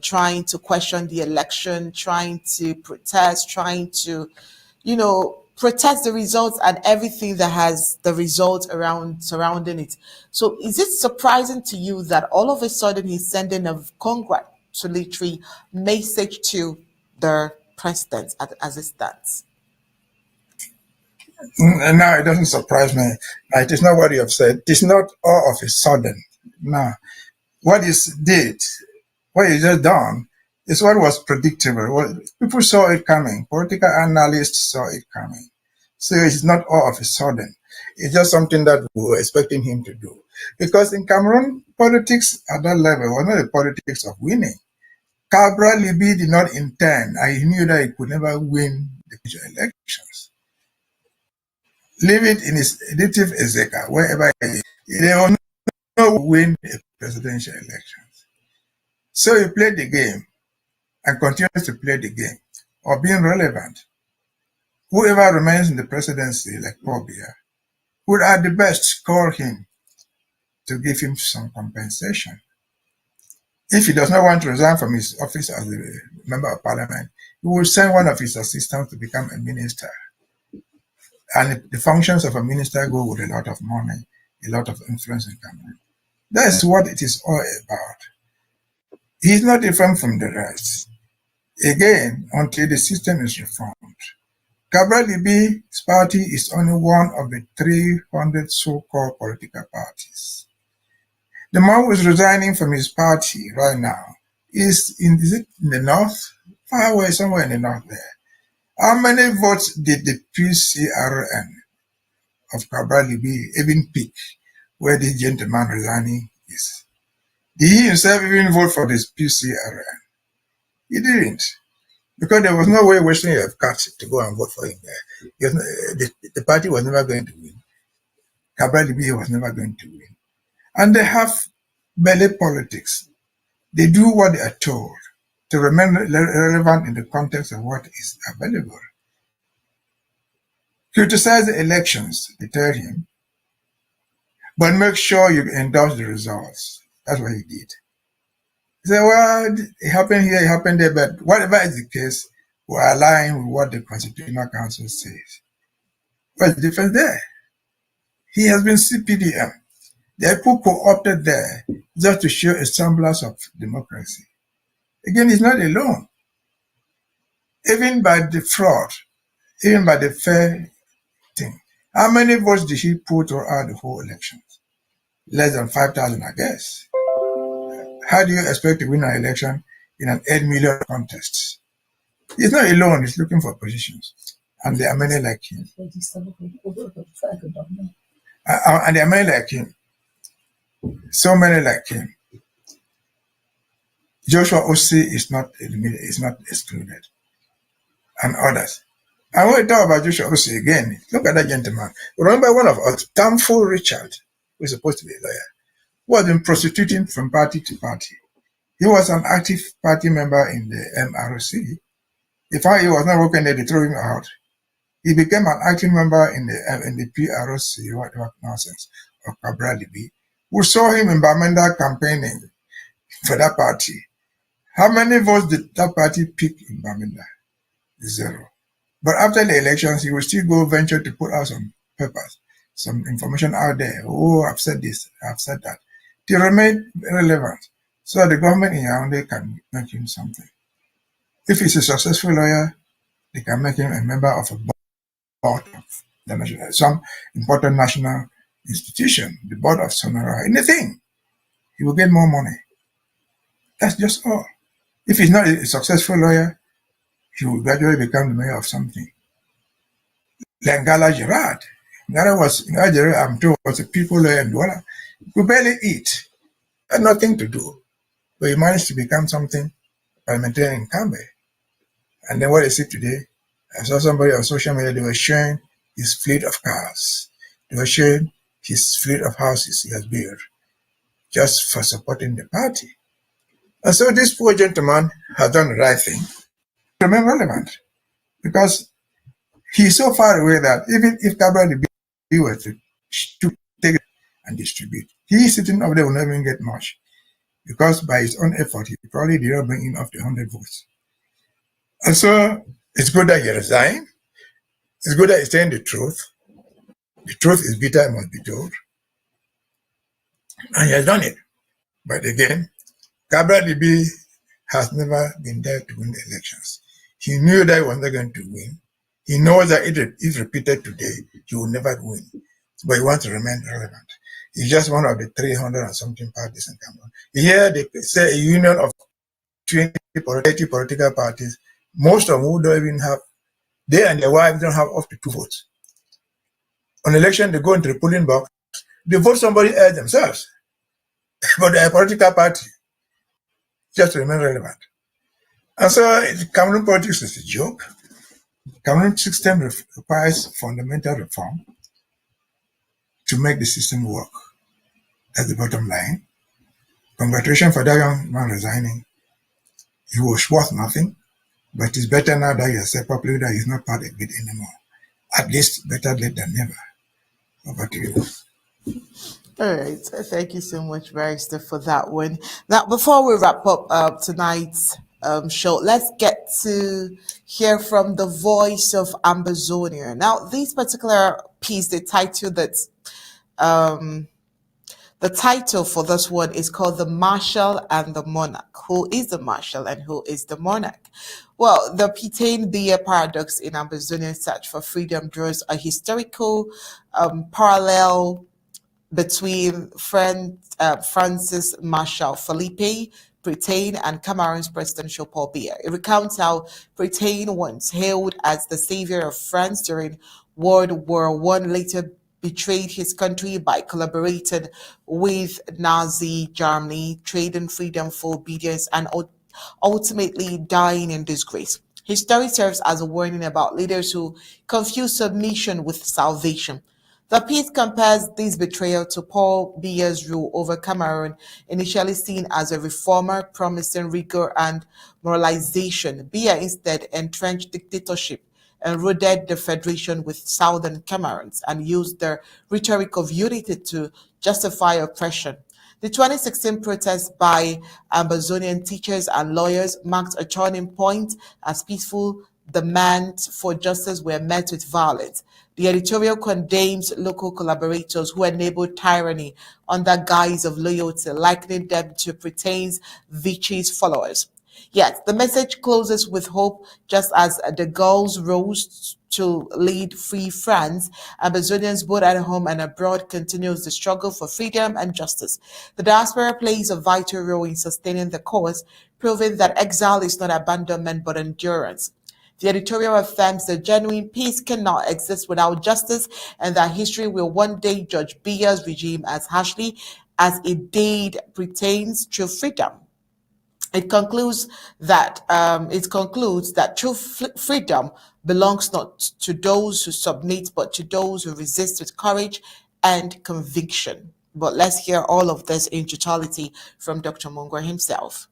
trying to question the election, trying to protest, trying to, protest the results and everything that has the result around surrounding it. So, is it surprising to you that all of a sudden he's sending a congratulatory message to the president as it stands? No, it doesn't surprise me. It is not what you have said. It is not all of a sudden. No. What is did, what is just done, is what was predictable. People saw it coming. Political analysts saw it coming. So it's not all of a sudden. It's just something that we were expecting him to do. Because in Cameroon, politics at that level was not the politics of winning. Cabral Libi did not intend, and he knew that he could never win the future elections. Leave it in his native Ezeka, wherever he is. They will not win a presidential elections. So he played the game and continues to play the game of being relevant. Whoever remains in the presidency, like Paul Biya, would at the best call him to give him some compensation. If he does not want to resign from his office as a member of parliament, he will send one of his assistants to become a minister. And the functions of a minister go with a lot of money, a lot of influence in Cameroon. That is what it is all about. He is not different from the rest. Again, until the system is reformed. Cabral Libi's party is only one of the 300 so-called political parties. The man who is resigning from his party right now is it in the north? Far away, somewhere in the north there. How many votes did the PCRN of Cabral Libi even pick where this gentleman resigning is? Did he himself even vote for this PCRN? He didn't. Because there was no way Western have cut to go and vote for him there. The party was never going to win. Cabral Libi was never going to win. And they have belly politics. They do what they are told to remain relevant in the context of what is available. Criticize the elections, they tell him, but make sure you endorse the results. That's what he did. He said, well, it happened here, it happened there, but whatever is the case, we're aligning with what the Constitutional Council says. What's the difference there? He has been CPDM. The people co-opted there just to show a semblance of democracy. Again, he's not alone. Even by the fraud, even by the fair thing, how many votes did he pull throughout the whole election? Less than 5,000, I guess. How do you expect to win an election in an 8 million contest? He's not alone, he's looking for positions. And there are many like him. And there are many like him. So many like him. Joshua Osei is not excluded. And others. And when we talk about Joshua Osei again, look at that gentleman. Remember one of us, Thankful Richard, who is supposed to be a lawyer, who has been prostituting from party to party. He was an active party member in the MRC. They found he was not working there, they threw him out. He became an active member in the PROC, what nonsense, of Cabral Libi. We saw him in Bamenda campaigning for that party. How many votes did that party pick in Bamenda? 0. But after the elections, he will still go venture to put out some papers, some information out there. Oh, I've said this, I've said that. To remain relevant, so that the government in Yaoundé can make him something. If he's a successful lawyer, They can make him a member of a board of some important national institution, the board of Sonora, anything. He will get more money. That's just all. If he's not a successful lawyer, he will gradually become the mayor of something. Like Ngala Gerard. Ngala Gerard, I'm told, was a people lawyer in Douala. He could barely eat. Had nothing to do. But he managed to become something parliamentarian in Cambe. And then what is it today? I saw somebody on social media, they were showing his fleet of cars. They were showing his fleet of houses he has built just for supporting the party. And so this poor gentleman has done the right thing. Remain relevant because he's so far away that even if Cabral were to take it and distribute, he sitting up there will not even get much because by his own effort, he probably did not bring enough to 100 votes. And so it's good that he resigned. It's good that he's saying the truth. The truth is bitter and must be told. And he has done it. But again, Cabral has never been there to win the elections. He knew that he was not going to win. He knows that if repeated today, he will never win. But he wants to remain relevant. He's just one of the 300 and something parties in Cameroon. Here they say a union of 20 or 30 political parties, most of whom don't even have, they and their wives don't have up to 2 votes. On election, they go into the polling box, they vote somebody else themselves. But they're a political party, just to remain relevant. And so Cameroon politics is a joke. Cameroon system requires fundamental reform to make the system work. That's the bottom line. Congratulations for that young man resigning. He was worth nothing, but it's better now that he has said publicly that he's not part of it anymore. At least better late than never. Over to you. All right. Thank you so much, Barrister, for that one. Now, before we wrap up tonight's show, let's get to hear from the voice of Ambazonia. Now, this particular piece, the title for this one is called The Marshal and the Monarch. Who is the Marshal and who is the Monarch? Well, the Pitane Biya paradox in Ambazonian search for freedom draws a historical parallel between Francis Marshal Felipe Pitane and Cameroon's presidential Paul Biya. It recounts how Pitane, once hailed as the savior of France during World War I, later betrayed his country by collaborating with Nazi Germany, trading freedom for obedience, and ultimately dying in disgrace. His story serves as a warning about leaders who confuse submission with salvation. The piece compares this betrayal to Paul Biya's rule over Cameroon, initially seen as a reformer promising rigor and moralization. Biya instead entrenched dictatorship, eroded the federation with southern Cameroons, and used the rhetoric of unity to justify oppression. The 2016 protests by Ambazonian teachers and lawyers marked a turning point as peaceful demands for justice were met with violence. The editorial condemns local collaborators who enabled tyranny under guise of loyalty, likening them to Pitane's Vichy's followers. Yet, the message closes with hope. Just as the girls rose to lead free France, Ambazonians both at home and abroad continues the struggle for freedom and justice. The diaspora plays a vital role in sustaining the cause, proving that exile is not abandonment but endurance. The editorial affirms that genuine peace cannot exist without justice, and that history will one day judge Biya's regime as harshly as it did Pitane's true freedom. It concludes that true freedom belongs not to those who submit, but to those who resist with courage and conviction. But let's hear all of this in totality from Dr. Mungwa himself.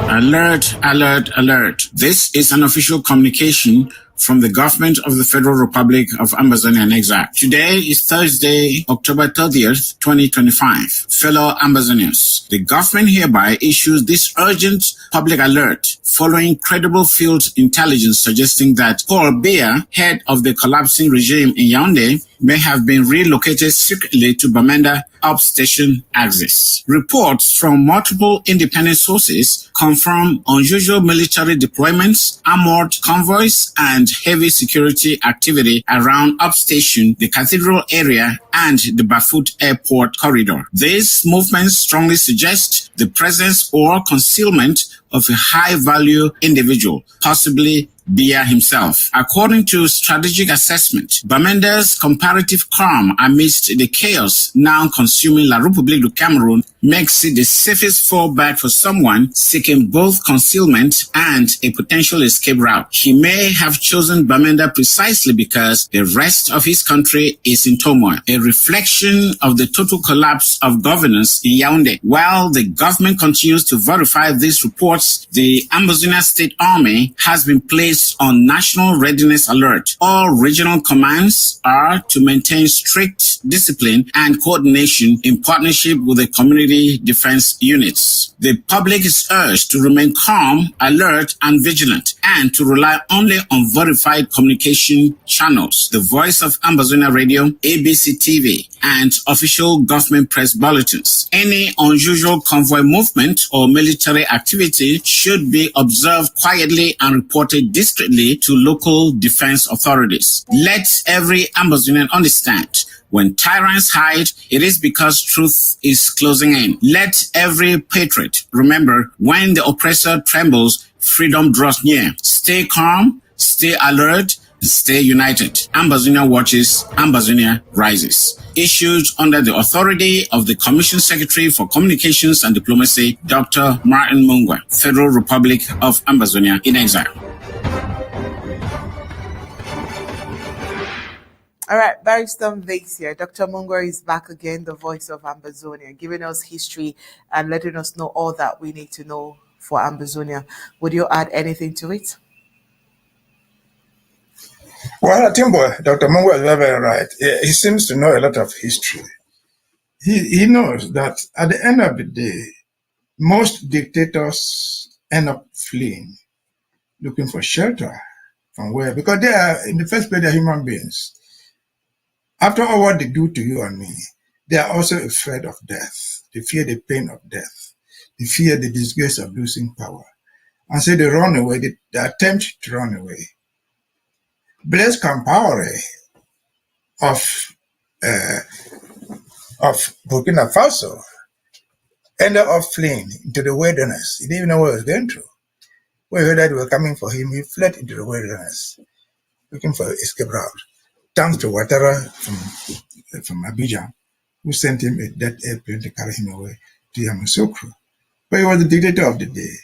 Alert, alert, alert. This is an official communication from the government of the Federal Republic of Ambazonia in exile. Today is Thursday, October 30th, 2025. Fellow Ambazonians, the government hereby issues this urgent public alert following credible field intelligence suggesting that Paul Biya, head of the collapsing regime in Yaoundé, may have been relocated secretly to Bamenda Upstation Axis. Reports from multiple independent sources confirm unusual military deployments, armored convoys, and heavy security activity around Upstation, the Cathedral area, and the Bafut Airport corridor. These movements strongly suggest the presence or concealment of a high-value individual, possibly Biya himself. According to strategic assessment, Bamenda's comparative calm amidst the chaos now consuming La République du Cameroun makes it the safest fallback for someone seeking both concealment and a potential escape route. He may have chosen Bamenda precisely because the rest of his country is in turmoil, a reflection of the total collapse of governance in Yaoundé. While the government continues to verify these reports, the Ambazonia State Army has been placed on national readiness alert. All regional commands are to maintain strict discipline and coordination in partnership with the community defense units. The public is urged to remain calm, alert, and vigilant, and to rely only on verified communication channels, the Voice of Ambazonia Radio, ABC TV, and official government press bulletins. Any unusual convoy movement or military activity should be observed quietly and reported discreetly to local defense authorities. Let every Ambazonian understand, when tyrants hide, it is because truth is closing in. Let every patriot remember, when the oppressor trembles, freedom draws near. Stay calm, stay alert, stay united. Ambazonia watches, Ambazonia rises. Issued under the authority of the Commission Secretary for Communications and Diplomacy, Dr. Martin Mungwa, Federal Republic of Ambazonia in exile. All right, Barrister Mbesha, Dr. Mungwa is back again, the voice of Ambazonia, giving us history and letting us know all that we need to know for Ambazonia. Would you add anything to it? Well, I think Dr. Mungwa is very, very right. He seems to know a lot of history. He knows that at the end of the day, most dictators end up fleeing, looking for shelter from where, because they are, in the first place, they're human beings. After all what they do to you and me, they are also afraid of death. They fear the pain of death. They fear the disgrace of losing power. And so they run away, they attempt to run away. Blaise Compaoré of Burkina Faso ended up fleeing into the wilderness. He didn't even know what he was going through. When he heard that they were coming for him, he fled into the wilderness, looking for an escape route. Thanks to Ouattara from Abidjan, who sent him a death airplane to carry him away to Yamoussoukro. But he was the dictator of the day.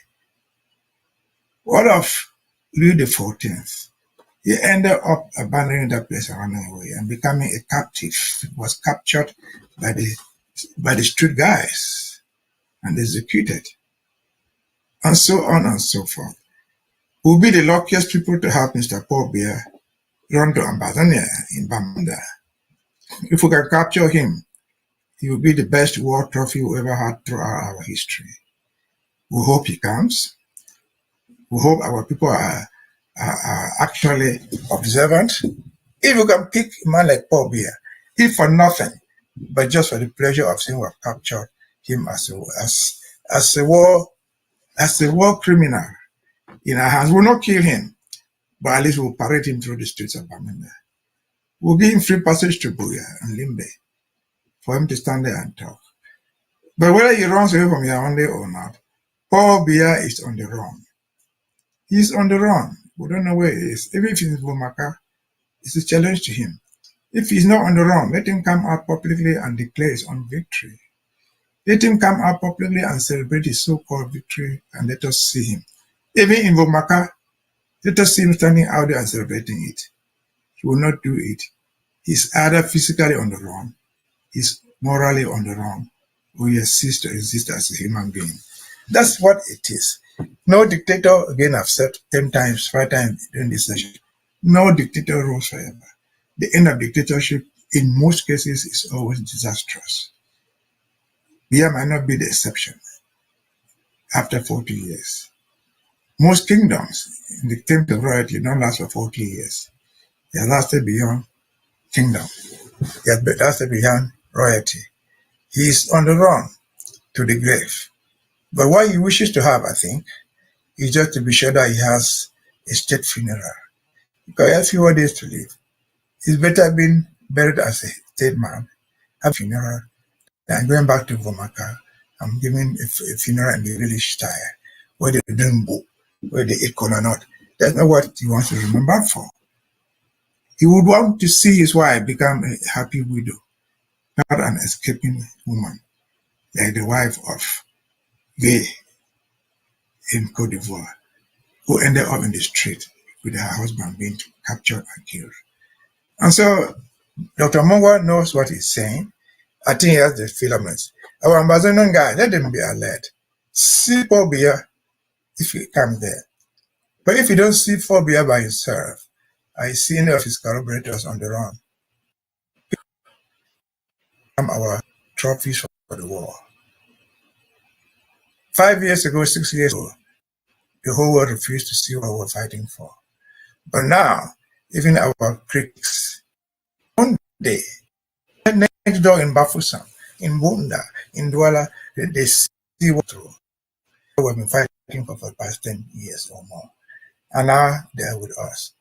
What of Louis XIV? He ended up abandoning that place and running away and becoming a captive. He was captured by the street guys and executed, and so on and so forth. We'll be the luckiest people to have Mr. Paul Biya run to Ambazonia in Bamenda. If we can capture him, he will be the best war trophy we ever had throughout our history. We hope he comes. We hope our people are actually observant. If you can pick a man like Paul Biya, if for nothing, but just for the pleasure of seeing we have captured him as a war criminal in our hands, we'll not kill him, but at least we'll parade him through the streets of Bamenda. We'll give him free passage to Buya and Limbe for him to stand there and talk. But whether he runs away from Yaoundé or not, Paul Biya is on the run. He's on the run. We don't know where he is. Even if he's in Bamaka, it's a challenge to him. If he's not on the run, let him come out publicly and declare his own victory. Let him come out publicly and celebrate his so-called victory, and let us see him. Even in Bamaka, let us see him standing out there and celebrating it. He will not do it. He's either physically on the run, he's morally on the run, or he has ceased to exist as a human being. That's what it is. No dictator, again I've said 10 times, 5 times during this session, No dictator rules forever. The end of dictatorship, in most cases, is always disastrous. Biya might not be the exception after 40 years. Most kingdoms, in the terms of royalty, don't last for 40 years. They have lasted beyond kingdom. They have lasted beyond royalty. He is on the run to the grave. But what he wishes to have, I think, is just to be sure that he has a state funeral. Because he has fewer days to live. It's better being buried as a statesman, have a funeral, than going back to Vomaka and giving a funeral in the village style, where they drink book, where they eat kola nut. That's not what he wants to be remembered for. He would want to see his wife become a happy widow, not an escaping woman, like the wife of Gay in Cote d'Ivoire, who ended up in the street with her husband being captured and killed. And so Dr. Mongwa knows what he's saying. I think he has the filaments. Our Amazonian guy, let them be alert. See Paul Biya if he comes there. But if you don't see Paul Biya by himself, I see any of his collaborators on the run. Our trophies for the war. 5 years ago, 6 years ago, the whole world refused to see what we're fighting for. But now, even our critics, one day, next door in Bafoussam, in Bunda, in Douala, they see what we've been fighting for the past 10 years or more. And now they are with us.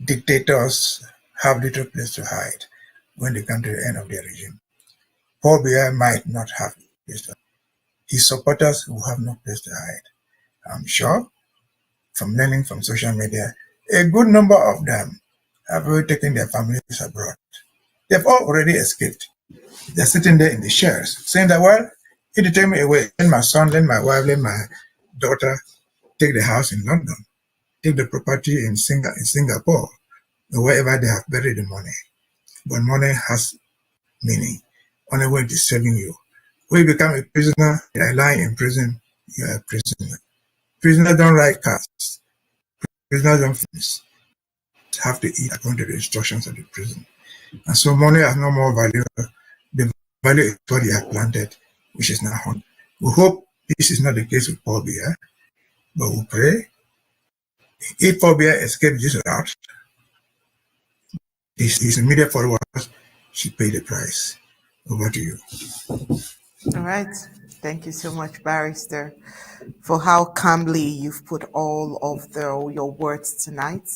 Dictators have little place to hide when they come to the end of their regime. Paul Biya might not have place to hide. His supporters will have no place to hide. I'm sure, from learning from social media, a good number of them have already taken their families abroad. They've all already escaped. They're sitting there in the shares, saying that, well, if they take me away, let my son, let my wife, let my daughter take the house in London, take the property in Singapore, or wherever they have buried the money. But money has meaning. Only when it is serving you. When you become a prisoner, you are lying in prison, you are a prisoner. Prisoners don't write cards. Prisoners don't finish. Have to eat according to the instructions of the prison. And so money has no more value. The value is what you have planted, which is now haunted. We hope this is not the case with Paul Biya, but we pray. If Paul Biya escapes this route, his immediate followers should pay the price. Over to you. All right. Thank you so much, Barrister, for how calmly you've put all of your words tonight.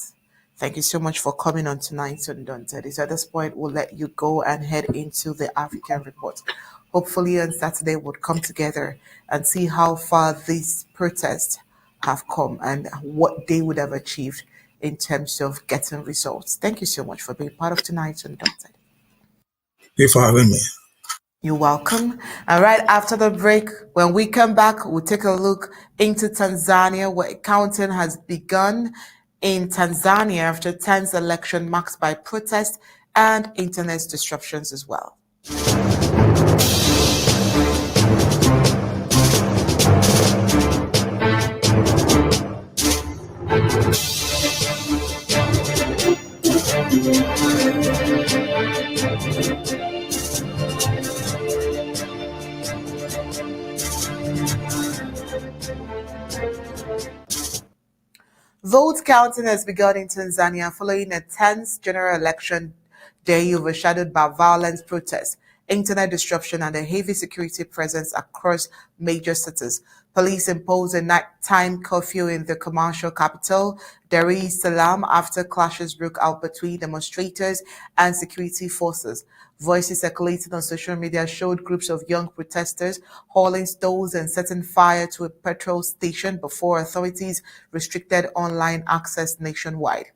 Thank you so much for coming on tonight's Undaunted. So at this point, we'll let you go and head into the African report. Hopefully on Saturday we'll come together and see how far these protests have come and what they would have achieved in terms of getting results. Thank you so much for being part of tonight's Undaunted. Thank you for having me. You're welcome. And right after the break, when we come back, we'll take a look into Tanzania, where counting has begun in Tanzania after tense election marked by protest and internet disruptions as well. Vote counting has begun in Tanzania following a tense general election day overshadowed by violent protests, internet disruption, and a heavy security presence across major cities. Police imposed a nighttime curfew in the commercial capital, Dar es Salaam, after clashes broke out between demonstrators and security forces. Voices circulating on social media showed groups of young protesters hauling stones and setting fire to a petrol station before authorities restricted online access nationwide.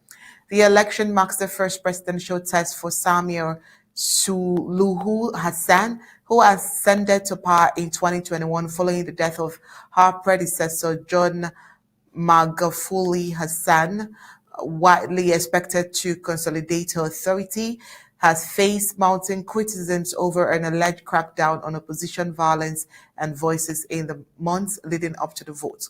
The election marks the first presidential test for Samir Suluhu Hassan, who ascended to power in 2021 following the death of her predecessor, John Magufuli. Hassan, widely expected to consolidate her authority, has faced mounting criticisms over an alleged crackdown on opposition violence and voices in the months leading up to the vote.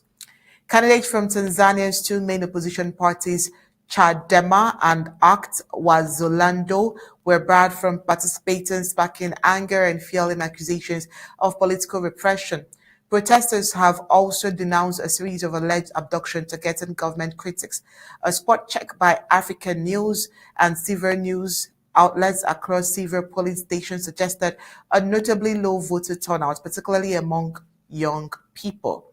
Candidates from Tanzania's two main opposition parties, Chadema and ACT Wazalendo, were barred from participating, sparking anger and fueling accusations of political repression. Protesters have also denounced a series of alleged abductions targeting government critics. A spot check by African News and several news outlets across several polling stations suggested a notably low voter turnout, particularly among young people.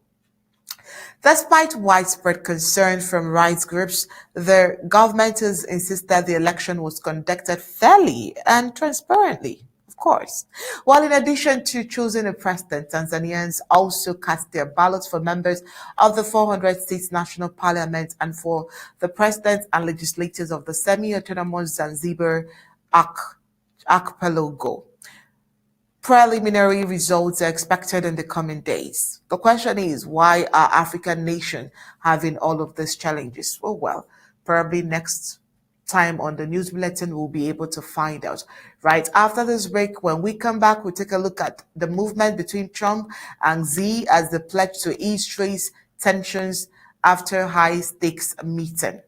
Despite widespread concern from rights groups, the government has insisted the election was conducted fairly and transparently, of course. While in addition to choosing a president, Tanzanians also cast their ballots for members of the 400-seat national parliament and for the president and legislators of the semi-autonomous Zanzibar archipelago. Preliminary results are expected in the coming days. The question is, why are African nations having all of these challenges? Oh, well, probably next time on the news bulletin, we'll be able to find out. Right after this break, when we come back, we'll take a look at the movement between Trump and Xi as they pledge to ease trade tensions after high-stakes meeting.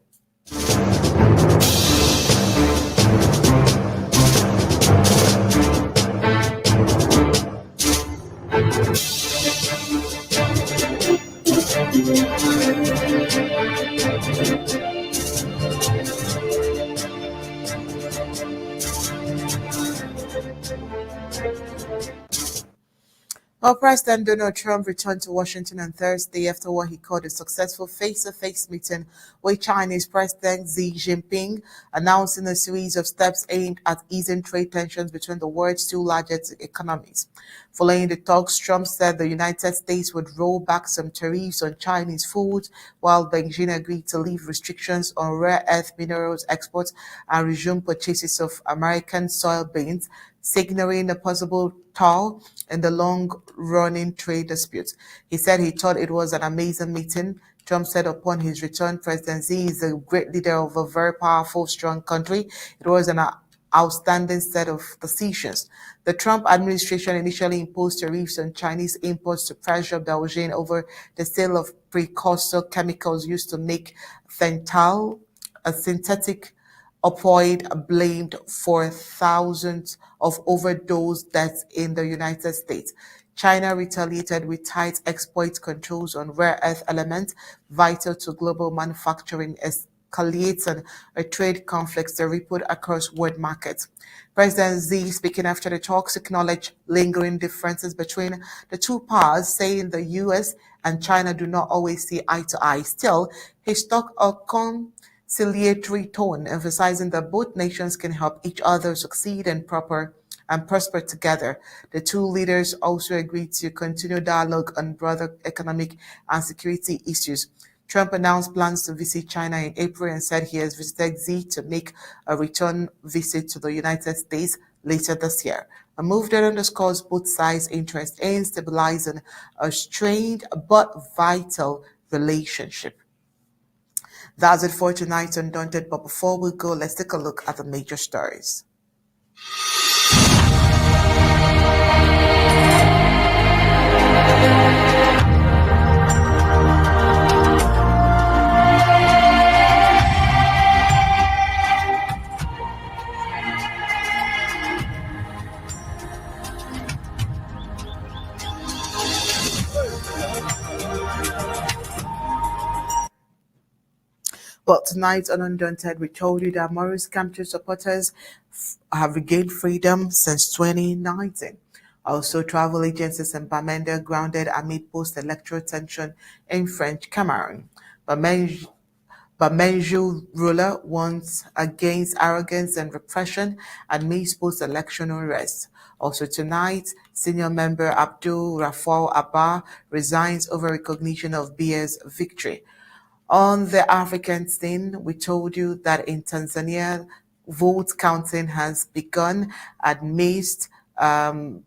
Well, President Donald Trump returned to Washington on Thursday after what he called a successful face-to-face meeting with Chinese President Xi Jinping, announcing a series of steps aimed at easing trade tensions between the world's two largest economies. Following the talks, Trump said the United States would roll back some tariffs on Chinese food, while Beijing agreed to lift restrictions on rare earth minerals exports and resume purchases of American soybeans, signaling a possible thaw in the long-running trade dispute. He said he thought it was an amazing meeting. Trump said upon his return, President Xi is a great leader of a very powerful, strong country. It was an outstanding set of decisions. The Trump administration initially imposed tariffs on Chinese imports to pressure Beijing over the sale of precursor chemicals used to make fentanyl, a synthetic opioid blamed for thousands of overdose deaths in the United States. China retaliated with tight export controls on rare earth elements vital to global manufacturing, escalating a trade conflict that rippled across world markets. President Xi, speaking after the talks, acknowledged lingering differences between the two powers, saying the U.S. and China do not always see eye to eye. Still, he struck a conciliatory tone, emphasizing that both nations can help each other succeed and prosper together. The two leaders also agreed to continue dialogue on broader economic and security issues. Trump announced plans to visit China in April and said he has visited Xi to make a return visit to the United States later this year, a move that underscores both sides' interest in stabilizing a strained but vital relationship. That's it for tonight on Undaunted, but before we go, let's take a look at the major stories. Well, tonight on Undaunted, we told you that Maurice Kamto supporters have regained freedom since 2019. Also, travel agencies in Bamenda grounded amid post-electoral tension in French Cameroun. Bamendjou ruler warns against arrogance and repression amidst post-election unrest. Also tonight, senior member Abdoul Abba resigns over recognition of Biya's victory. On the African scene, we told you that in Tanzania, vote counting has begun amidst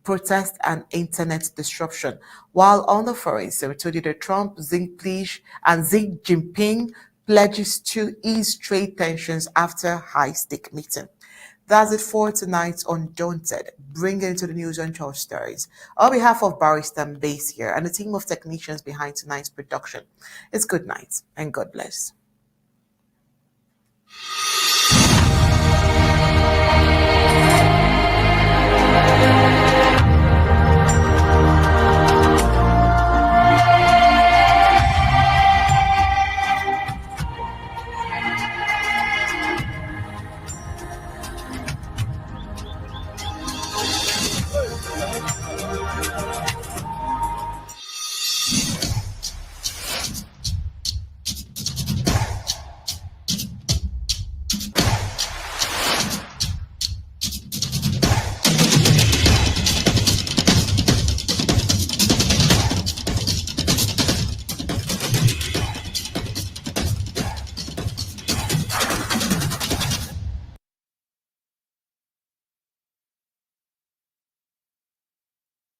protest and internet disruption. While on the foreign scene, we told you that Trump, Xi Jinping pledges to ease trade tensions after high-stake meeting. That's it for tonight on Undaunted. bringing to the news on Church Stories. On behalf of Barrister Mbesha here and the team of technicians behind tonight's production, it's good night and God bless.